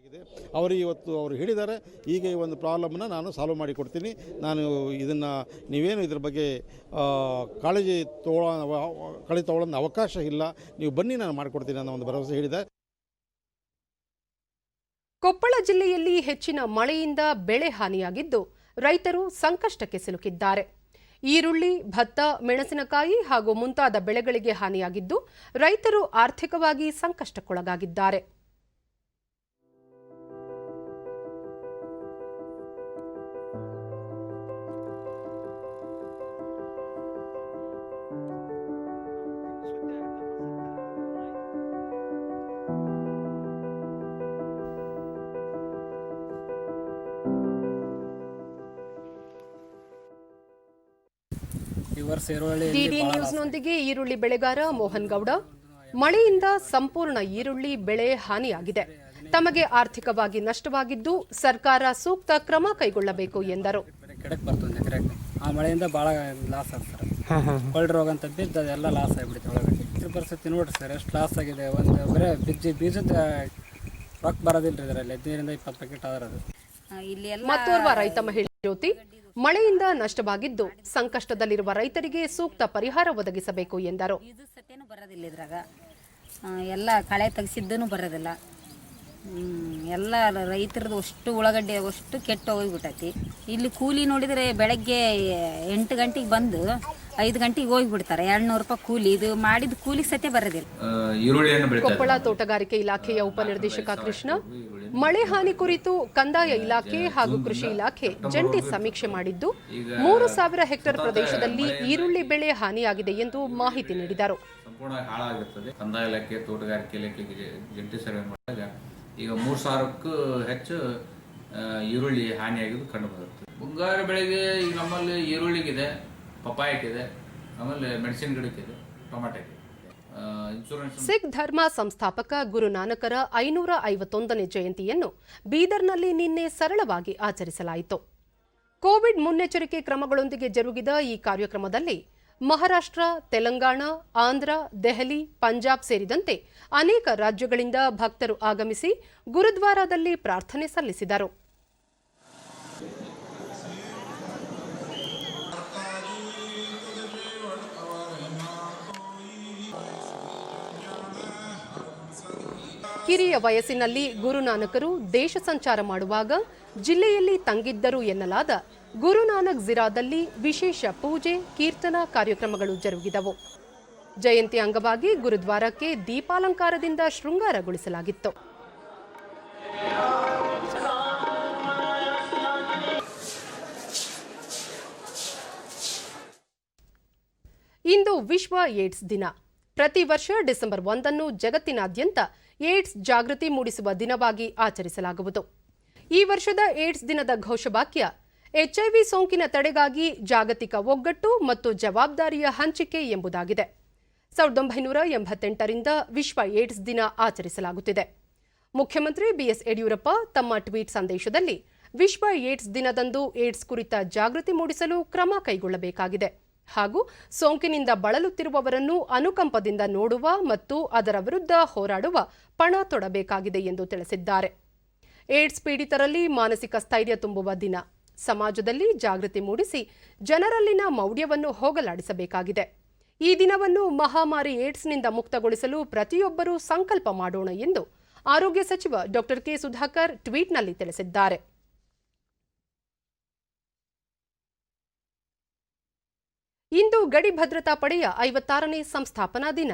ಅವರು ಹೇಳಿದ್ದಾರೆ, ಈಗ ಈ ಒಂದು ಪ್ರಾಬ್ಲಮ್ನ ನಾನು ಸಾಲ್ವ್ ಮಾಡಿಕೊಡ್ತೀನಿ, ನಾನು ಇದನ್ನು ನೀವೇನು ಇದ್ರ ಬಗ್ಗೆ ಕಾಳಜಿ ತಗೊಳ್ಳೋ ಅವಕಾಶ ಇಲ್ಲ, ನೀವು ಬನ್ನಿ ನಾನು ಮಾಡಿಕೊಡ್ತೀನಿ ಅನ್ನೋ ಒಂದು ಭರವಸೆ ಹೇಳಿದೆ. ಕೊಪ್ಪಳ ಜಿಲ್ಲೆಯಲ್ಲಿ ಹೆಚ್ಚಿನ ಮಳೆಯಿಂದ ಬೆಳೆ ಹಾನಿಯಾಗಿದ್ದು ರೈತರು ಸಂಕಷ್ಟಕ್ಕೆ ಸಿಲುಕಿದ್ದಾರೆ. ಈರುಳ್ಳಿ, ಭತ್ತ, ಮೆಣಸಿನಕಾಯಿ ಹಾಗೂ ಮುಂತಾದ ಬೆಳೆಗಳಿಗೆ ಹಾನಿಯಾಗಿದ್ದು ರೈತರು ಆರ್ಥಿಕವಾಗಿ ಸಂಕಷ್ಟಕ್ಕೊಳಗಾಗಿದ್ದಾರೆ. ಡಿಡಿ ನ್ಯೂಸ್ನೊಂದಿಗೆ ಈರುಳ್ಳಿ ಬೆಳೆಗಾರ ಮೋಹನ್ ಗೌಡ, ಮಳೆಯಿಂದ ಸಂಪೂರ್ಣ ಈರುಳ್ಳಿ ಬೆಳೆ ಹಾನಿಯಾಗಿದೆ. ತಮಗೆ ಆರ್ಥಿಕವಾಗಿ ನಷ್ಟವಾಗಿದ್ದು ಸರ್ಕಾರ ಸೂಕ್ತ ಕ್ರಮ ಕೈಗೊಳ್ಳಬೇಕು ಎಂದರು. ಆ ಮಳೆಯಿಂದ ಭಾಳ ಲಾಸ್ ಆಗ್ತಾರೆ. ಕೊಲ್ಡ್ ರೋಗ ಅಂತ ಬಿದ್ದು ಅದೆಲ್ಲ ಲಾಸ್ ಆಗಿಬಿಡುತ್ತೆ. ಒಳಗಡೆ ಇದ್ರ ಪರಿಸ್ಥಿತಿ ನೋಡ್ರಿ ಸರ್, ಎಷ್ಟು ಲಾಸ್ ಆಗಿದೆ. ಒಂದು ಬರೀ ಬೀಜದ ರೊಕ್ಕ ಬರೋದಿಲ್ಲ ಇದರಲ್ಲಿ. 15-20 ಪ್ಯಾಕೆಟ್ ಆದರದು. ಮತ್ತೋರ್ವ ರೈತ ಮಹಿಳೆ ಜ್ಯೋತಿ, ಮಳೆಯಿಂದ ನಷ್ಟವಾಗಿದ್ದು ಸಂಕಷ್ಟದಲ್ಲಿರುವ ರೈತರಿಗೆ ಸೂಕ್ತ ಪರಿಹಾರ ಒದಗಿಸಬೇಕು ಎಂದರು. ಬರೋದಿಲ್ಲ ಇದ್ರಾಗ, ಎಲ್ಲ ಕಳೆ ತೆಗೆಸಿದ್ದೂ ಬರೋದಿಲ್ಲ. ಎಲ್ಲ ರೈತರದ್ದು ಅಷ್ಟು ಉಳ್ಳಾಗಡ್ಡೆ ಅಷ್ಟು ಕೆಟ್ಟು ಹೋಗಿಬಿಟ್ಟೈತಿ. ಇಲ್ಲಿ ಕೂಲಿ ನೋಡಿದರೆ ಬೆಳಗ್ಗೆ 8 ಗಂಟೆಗೆ ಬಂದು 5 ಗಂಟೆಗೆ ಹೋಗಿಬಿಡ್ತಾರೆ. 200 ರೂಪಾಯಿ ಕೂಲಿ. ಇದು ಮಾಡಿದ ಕೂಲಿಗೆ ಸತ್ಯ ಬರೋದಿಲ್ಲ. ಕೊಪ್ಪಳ ತೋಟಗಾರಿಕೆ ಇಲಾಖೆಯ ಉಪನಿರ್ದೇಶಕ ಕೃಷ್ಣ, ಮಳೆ ಹಾನಿ ಕುರಿತು ಕಂದಾಯ ಇಲಾಖೆ ಹಾಗೂ ಕೃಷಿ ಇಲಾಖೆ ಜಂಟಿ ಸಮೀಕ್ಷೆ ಮಾಡಿದ್ದು 3,000 ಹೆಕ್ಟೇರ್ ಪ್ರದೇಶದಲ್ಲಿ ಈರುಳ್ಳಿ ಬೆಳೆ ಹಾನಿಯಾಗಿದೆ ಎಂದು ಮಾಹಿತಿ ನೀಡಿದರು. ಸಂಪೂರ್ಣ ಹಾಳಾಗಿರ್ತದೆ. ಕಂದಾಯ ಇಲಾಖೆ, ತೋಟಗಾರಿಕೆ ಇಲಾಖೆಗೆ ಜಂಟಿ ಸರ್ವೆ ಮಾಡಿದಾಗ ಈಗ 3,000ಕ್ಕೂ ಹೆಚ್ಚು ಈರುಳ್ಳಿ ಹಾನಿಯಾಗಿದ್ದು ಕಂಡು ಬರುತ್ತೆ. ಮುಂಗಾರು ಬೆಳೆಗೆ ಈಗ ನಮ್ಮಲ್ಲಿ ಈರುಳ್ಳಿಗಿದೆ, ಪಪಾಯಕ್ಕಿದೆ, ಆಮೇಲೆ ಮೆಣಸಿನ ಗಿಡಕ್ಕಿದೆ, ಟೊಮಾಟೋಕ್ಕೆ. ಸಿಖ್ ಧರ್ಮ ಸಂಸ್ಥಾಪಕ ಗುರುನಾನಕರ 551ನೇ ಜಯಂತಿಯನ್ನು ಬೀದರ್ನಲ್ಲಿ ನಿನ್ನೆ ಸರಳವಾಗಿ ಆಚರಿಸಲಾಯಿತು. ಕೋವಿಡ್ ಮುನ್ನೆಚ್ಚರಿಕೆ ಕ್ರಮಗಳೊಂದಿಗೆ ಜರುಗಿದ ಈ ಕಾರ್ಯಕ್ರಮದಲ್ಲಿ ಮಹಾರಾಷ್ಟ್ರ, ತೆಲಂಗಾಣ, ಆಂಧ್ರ, ದೆಹಲಿ, ಪಂಜಾಬ್ ಸೇರಿದಂತೆ ಅನೇಕ ರಾಜ್ಯಗಳಿಂದ ಭಕ್ತರು ಆಗಮಿಸಿ ಗುರುದ್ವಾರದಲ್ಲಿ ಪ್ರಾರ್ಥನೆ ಸಲ್ಲಿಸಿದರು. ಕಿರಿಯ ವಯಸ್ಸಿನಲ್ಲಿ ಗುರುನಾನಕರು ದೇಶ ಸಂಚಾರ ಮಾಡುವಾಗ ಜಿಲ್ಲೆಯಲ್ಲಿ ತಂಗಿದ್ದರು ಎನ್ನಲಾದ ಗುರುನಾನಕ್ ಜಿರಾದಲ್ಲಿ ವಿಶೇಷ ಪೂಜೆ, ಕೀರ್ತನ ಕಾರ್ಯಕ್ರಮಗಳು ಜರುಗಿದವು. ಜಯಂತಿ ಅಂಗವಾಗಿ ಗುರುದ್ವಾರಕ್ಕೆ ದೀಪಾಲಂಕಾರದಿಂದ ಶೃಂಗಾರಗೊಳಿಸಲಾಗಿತ್ತು. ಇಂದು ವಿಶ್ವ ಏಡ್ಸ್ ದಿನ. ಪ್ರತಿ ವರ್ಷ ಡಿಸೆಂಬರ್ 1 ಜಗತ್ತಿನಾದ್ಯಂತ ಏಡ್ಸ್ ಜಾಗೃತಿ ಮೂಡಿಸುವ ದಿನವಾಗಿ ಆಚರಿಸಲಾಗುವುದು. ಈ ವರ್ಷದ ಏಡ್ಸ್ ದಿನದ ಘೋಷವಾಕ್ಯ HIV ಸೋಂಕಿನ ತಡೆಗಾಗಿ ಜಾಗತಿಕ ಒಗ್ಗಟ್ಟು ಮತ್ತು ಜವಾಬ್ದಾರಿಯ ಹಂಚಿಕೆ ಎಂಬುದಾಗಿದೆ. 1988ರಿಂದ ವಿಶ್ವ ಏಡ್ಸ್ ದಿನ ಆಚರಿಸಲಾಗುತ್ತಿದೆ. ಮುಖ್ಯಮಂತ್ರಿ ಬಿಎಸ್ ಯಡಿಯೂರಪ್ಪ ತಮ್ಮ ಟ್ವೀಟ್ ಸಂದೇಶದಲ್ಲಿ ವಿಶ್ವ ಏಡ್ಸ್ ದಿನದಂದು ಏಡ್ಸ್ ಕುರಿತ ಜಾಗೃತಿ ಮೂಡಿಸಲು ಕ್ರಮ ಕೈಗೊಳ್ಳಬೇಕಾಗಿದೆ ಹಾಗೂ ಸೋಂಕಿನಿಂದ ಬಳಲುತ್ತಿರುವವರನ್ನು ಅನುಕಂಪದಿಂದ ನೋಡುವ ಮತ್ತು ಅದರ ವಿರುದ್ಧ ಹೋರಾಡುವ ಪಣ ತೊಡಬೇಕಾಗಿದೆ ಎಂದು ತಿಳಿಸಿದ್ದಾರೆ. ಏಡ್ಸ್ ಪೀಡಿತರಲ್ಲಿ ಮಾನಸಿಕ ಸ್ಥೈರ್ಯ ತುಂಬುವ ದಿನ. ಸಮಾಜದಲ್ಲಿ ಜಾಗೃತಿ ಮೂಡಿಸಿ ಜನರಲ್ಲಿನ ಮೌಢ್ಯವನ್ನು ಹೋಗಲಾಡಿಸಬೇಕಾಗಿದೆ. ಈ ದಿನವನ್ನು ಮಹಾಮಾರಿ ಏಡ್ಸ್ನಿಂದ ಮುಕ್ತಗೊಳಿಸಲು ಪ್ರತಿಯೊಬ್ಬರೂ ಸಂಕಲ್ಪ ಮಾಡೋಣ ಎಂದು ಆರೋಗ್ಯ ಸಚಿವ ಡಾಕ್ಟರ್ ಕೆ ಸುಧಾಕರ್ ಟ್ವೀಟ್ನಲ್ಲಿ ತಿಳಿಸಿದ್ದಾರೆ. ಇಂದು ಗಡಿ ಭದ್ರತಾ ಪಡೆಯ 56ನೇ ಸಂಸ್ಥಾಪನಾ ದಿನ.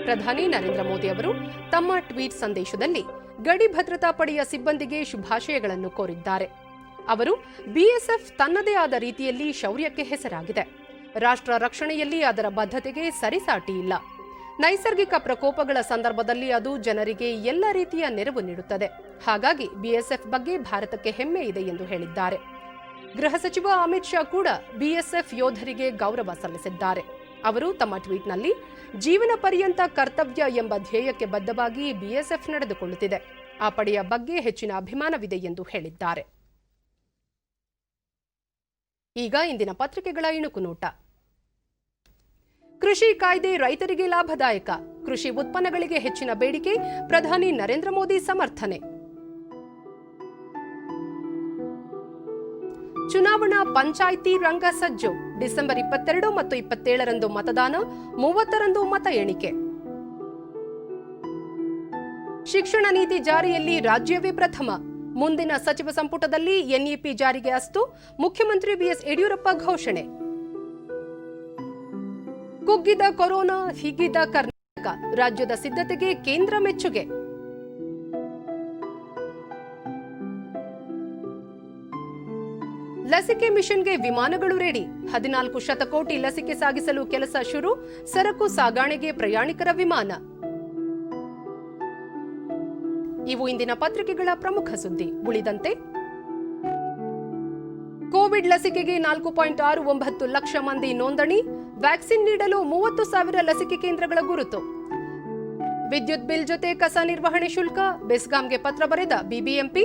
ಪ್ರಧಾನಿ ನರೇಂದ್ರ ಮೋದಿ ಅವರು ತಮ್ಮ ಟ್ವೀಟ್ ಸಂದೇಶದಲ್ಲಿ ಗಡಿ ಭದ್ರತಾ ಪಡೆಯ ಸಿಬ್ಬಂದಿಗೆ ಶುಭಾಶಯಗಳನ್ನು ಕೋರಿದ್ದಾರೆ. ಅವರು ಬಿಎಸ್ಎಫ್ ತನ್ನದೇ ಆದ ರೀತಿಯಲ್ಲಿ ಶೌರ್ಯಕ್ಕೆ ಹೆಸರಾಗಿದೆ. ರಾಷ್ಟ್ರ ರಕ್ಷಣೆಯಲ್ಲಿ ಅದರ ಬದ್ಧತೆಗೆ ಸರಿಸಾಟಿ ಇಲ್ಲ. ನೈಸರ್ಗಿಕ ಪ್ರಕೋಪಗಳ ಸಂದರ್ಭದಲ್ಲಿ ಅದು ಜನರಿಗೆ ಎಲ್ಲ ರೀತಿಯ ನೆರವು ನೀಡುತ್ತದೆ. ಹಾಗಾಗಿ ಬಿಎಸ್ಎಫ್ ಬಗ್ಗೆ ಭಾರತಕ್ಕೆ ಹೆಮ್ಮೆ ಇದೆ ಎಂದು ಹೇಳಿದ್ದಾರೆ. ಗೃಹ ಸಚಿವ ಅಮಿತ್ ಶಾ ಕೂಡ ಬಿಎಸ್ಎಫ್ ಯೋಧರಿಗೆ ಗೌರವ ಸಲ್ಲಿಸಿದ್ದಾರೆ. ಅವರು ತಮ್ಮ ಟ್ವೀಟ್ನಲ್ಲಿ ಜೀವನ ಪರ್ಯಂತ ಕರ್ತವ್ಯ ಎಂಬ ಧ್ಯೇಯಕ್ಕೆ ಬದ್ಧವಾಗಿ ಬಿಎಸ್ಎಫ್ ನಡೆದುಕೊಳ್ಳುತ್ತಿದೆ. ಆ ಪಡೆಯ ಬಗ್ಗೆ ಹೆಚ್ಚಿನ ಅಭಿಮಾನವಿದೆ ಎಂದು ಹೇಳಿದ್ದಾರೆ. ಈಗ ಇಂದಿನ ಪತ್ರಿಕೆಗಳ ಇಣುಕು ನೋಟ. ಕೃಷಿ ಕಾಯ್ದೆ ರೈತರಿಗೆ ಲಾಭದಾಯಕ, ಕೃಷಿ ಉತ್ಪನ್ನಗಳಿಗೆ ಹೆಚ್ಚಿನ ಬೇಡಿಕೆ, ಪ್ರಧಾನಿ ನರೇಂದ್ರ ಮೋದಿ ಸಮರ್ಥನೆ. ಚುನಾವಣಾ ಪಂಚಾಯಿತಿ ರಂಗ ಸಜ್ಜು, ಡಿಸೆಂಬರ್ 22 ಮತ್ತು 27ರಂದು ಮತದಾನ, 30ರಂದು ಮತ ಎಣಿಕೆ. ಶಿಕ್ಷಣ ನೀತಿ ಜಾರಿಯಲ್ಲಿ ರಾಜ್ಯವೇ ಪ್ರಥಮ, ಮುಂದಿನ ಸಚಿವ ಸಂಪುಟದಲ್ಲಿ ಎನ್ಇಪಿ ಜಾರಿಗೆ ಅಸ್ತು, ಮುಖ್ಯಮಂತ್ರಿ ಬಿಎಸ್ ಯಡಿಯೂರಪ್ಪ ಘೋಷಣೆ. ಕುಗ್ಗಿದ ಕೊರೋನಾ, ಹಿಗ್ಗಿದ ಕರ್ನಾಟಕ, ರಾಜ್ಯದ ಸಿದ್ಧತೆಗೆ ಕೇಂದ್ರ ಮೆಚ್ಚುಗೆ. ಲಸಿಕೆ ಮಿಷನ್ಗೆ ವಿಮಾನಗಳು ರೆಡಿ, 14 ಶತಕೋಟಿ ಲಸಿಕೆ ಸಾಗಿಸಲು ಕೆಲಸ ಶುರು, ಸರಕು ಸಾಗಾಣೆಗೆ ಪ್ರಯಾಣಿಕರ ವಿಮಾನ. ಇವು ಇಂದಿನ ಪತ್ರಿಕೆಗಳ ಪ್ರಮುಖ ಸುದ್ದಿ. ಉಳಿದಂತೆ ಕೋವಿಡ್ ಲಸಿಕೆಗೆ 4.69 ಲಕ್ಷ ಮಂದಿ ನೋಂದಣಿ, ವ್ಯಾಕ್ಸಿನ್ ನೀಡಲು 30,000 ಲಸಿಕೆ ಕೇಂದ್ರಗಳ ಗುರುತು. ವಿದ್ಯುತ್ ಬಿಲ್ ಜೊತೆ ಕಸ ನಿರ್ವಹಣೆ ಶುಲ್ಕ, ಬೆಸ್ಕಾಂಗೆ ಪತ್ರ ಬರೆದ ಬಿಬಿಎಂಪಿ,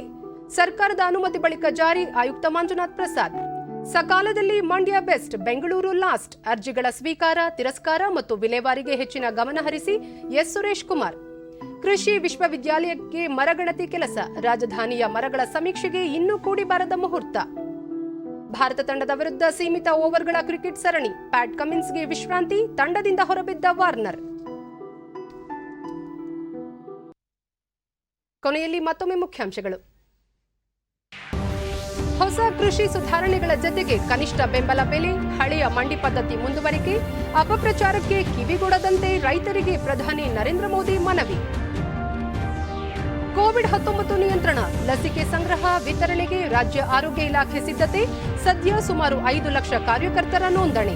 ಸರ್ಕಾರದ ಅನುಮತಿ ಬಳಿಕ ಜಾರಿ, ಆಯುಕ್ತ ಮಂಜುನಾಥ್ ಪ್ರಸಾದ್. ಸಕಾಲದಲ್ಲಿ ಮಂಡ್ಯ ಬೆಸ್ಟ್, ಬೆಂಗಳೂರು ಲಾಸ್ಟ್, ಅರ್ಜಿಗಳ ಸ್ವೀಕಾರ, ತಿರಸ್ಕಾರ ಮತ್ತು ವಿಲೇವಾರಿಗೆ ಹೆಚ್ಚಿನ ಗಮನ ಹರಿಸಿ ಎಸ್ ಸುರೇಶ್ ಕುಮಾರ್. ಕೃಷಿ ವಿಶ್ವವಿದ್ಯಾಲಯಕ್ಕೆ ಮರಗಣತಿ ಕೆಲಸ, ರಾಜಧಾನಿಯ ಮರಗಳ ಸಮೀಕ್ಷೆಗೆ ಇನ್ನೂ ಕೂಡಿ ಬಾರದ ಮುಹೂರ್ತ. ಭಾರತ ತಂಡದ ವಿರುದ್ಧ ಸೀಮಿತ ಓವರ್ಗಳ ಕ್ರಿಕೆಟ್ ಸರಣಿ, ಪ್ಯಾಟ್ ಕಮಿನ್ಸ್ಗೆ ವಿಶ್ರಾಂತಿ, ತಂಡದಿಂದ ಹೊರಬಿದ್ದ ವಾರ್ನರ್. ಕೊನೆಯಲ್ಲಿ ಮತ್ತೊಮ್ಮೆ ಮುಖ್ಯಾಂಶಗಳು. ಹೊಸ ಕೃಷಿ ಸುಧಾರಣೆಗಳ ಜತೆಗೆ ಕನಿಷ್ಠ ಬೆಂಬಲ ಬೆಲೆ, ಹಳೆಯ ಮಂಡಿ ಪದ್ಧತಿ ಮುಂದುವರಿಕೆ, ಅಪಪ್ರಚಾರಕ್ಕೆ ಕಿವಿಗೊಡದಂತೆ ರೈತರಿಗೆ ಪ್ರಧಾನಿ ನರೇಂದ್ರ ಮೋದಿ ಮನವಿ. ಕೋವಿಡ್-19 ನಿಯಂತ್ರಣ, ಲಸಿಕೆ ಸಂಗ್ರಹ, ವಿತರಣೆಗೆ ರಾಜ್ಯ ಆರೋಗ್ಯ ಇಲಾಖೆ ಸಿದ್ಧತೆ, ಸದ್ಯ ಸುಮಾರು 5 ಲಕ್ಷ ಕಾರ್ಯಕರ್ತರ ನೋಂದಣಿ.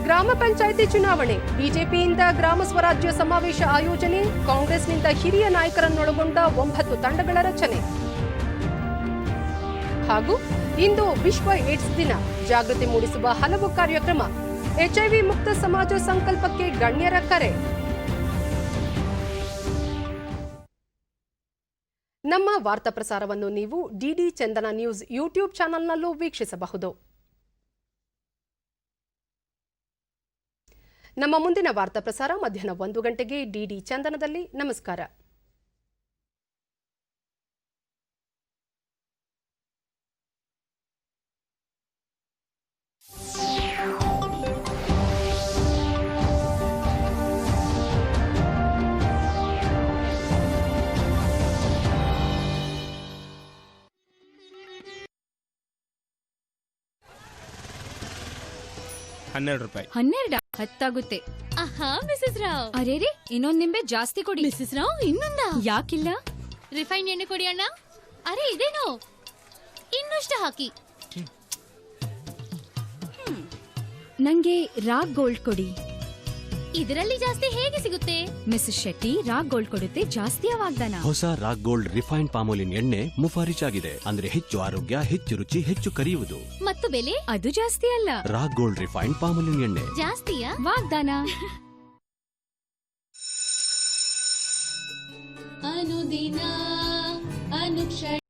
ಗ್ರಾಮ ಪಂಚಾಯಿತಿ ಚುನಾವಣೆ, ಬಿಜೆಪಿಯಿಂದ ಗ್ರಾಮ ಸ್ವರಾಜ್ಯ ಸಮಾವೇಶ ಆಯೋಜನೆ, ಕಾಂಗ್ರೆಸ್ನಿಂದ ಹಿರಿಯ ನಾಯಕರನ್ನೊಳಗೊಂಡ 9 ತಂಡಗಳ ರಚನೆ. ಹಾಗೂ ಇಂದು ವಿಶ್ವ ಏಡ್ಸ್ ದಿನ, ಜಾಗೃತಿ ಮೂಡಿಸುವ ಹಲವು ಕಾರ್ಯಕ್ರಮ, ಎಚ್ಐವಿ ಮುಕ್ತ ಸಮಾಜ ಸಂಕಲ್ಪಕ್ಕೆ ಗಣ್ಯರ ಕರೆ. ನಮ್ಮ ವಾರ್ತಾ ಪ್ರಸಾರವನ್ನು ನೀವು ಡಿಡಿ ಚಂದನ ನ್ಯೂಸ್ ಯೂಟ್ಯೂಬ್ ಚಾನೆಲ್ನಲ್ಲೂ ವೀಕ್ಷಿಸಬಹುದು. ನಮ್ಮ ಮುಂದಿನ ವಾರ್ತಾ ಪ್ರಸಾರ ಮಧ್ಯಾಹ್ನ 1 ಗಂಟೆಗೆ ಡಿಡಿ ಚಂದನದಲ್ಲಿ. ನಮಸ್ಕಾರ. ₹12. 12 ಹತ್ತಾಗುತ್ತೆ. ಆಹಾ ಮಿಸಸ್ ರಾವ್, ಅರೇರೆ ಇನ್ನೊಂದ್ ನಿಂಬೆ ಜಾಸ್ತಿ ಕೊಡಿ. ಮಿಸಸ್ ರಾವ್ ಇನ್ನೊಂದ ಯಾಕಿಲ್ಲ? ರಿಫೈನ್ ಎಣ್ಣೆ ಕೊಡಿ ಅಣ್ಣ. ಅರೆ ಇದೇನು, ಇನ್ನಷ್ಟು ಹಾಕಿ. ನಂಗೆ ರಾಗ್ ಗೋಲ್ಡ್ ಕೊಡಿ. ಇದರಲ್ಲಿ ಜಾಸ್ತಿ ಹೇಗೆ ಸಿಗುತ್ತೆ? ಮಿಸಸ್ ಶೆಟ್ಟಿ, ರಾಗ್ ಗೋಲ್ಡ್ ಕೊಡುತ್ತೆ ಜಾಸ್ತಿ ವಾಗ್ದಾನ. ಹೊಸ ರಾಗ್ ಗೋಲ್ಡ್ ರಿಫೈನ್ಡ್ ಪಾಮೋಲಿನ್ ಎಣ್ಣೆ ಮುಫಾರಿಚ್ ಆಗಿದೆ. ಅಂದ್ರೆ ಹೆಚ್ಚು ಆರೋಗ್ಯ, ಹೆಚ್ಚು ರುಚಿ, ಹೆಚ್ಚು ಕರಿಯುವುದು. ಮತ್ತು ಬೆಲೆ ಅದು ಜಾಸ್ತಿ ಅಲ್ಲ. ರಾಗ್ ಗೋಲ್ಡ್ ರಿಫೈನ್ಡ್ ಪಾಮೋಲಿನ್ ಎಣ್ಣೆ ಜಾಸ್ತಿಯ ವಾಗ್ದಾನ. ಅನುದಿನ ಅನುಕ್ಷಣ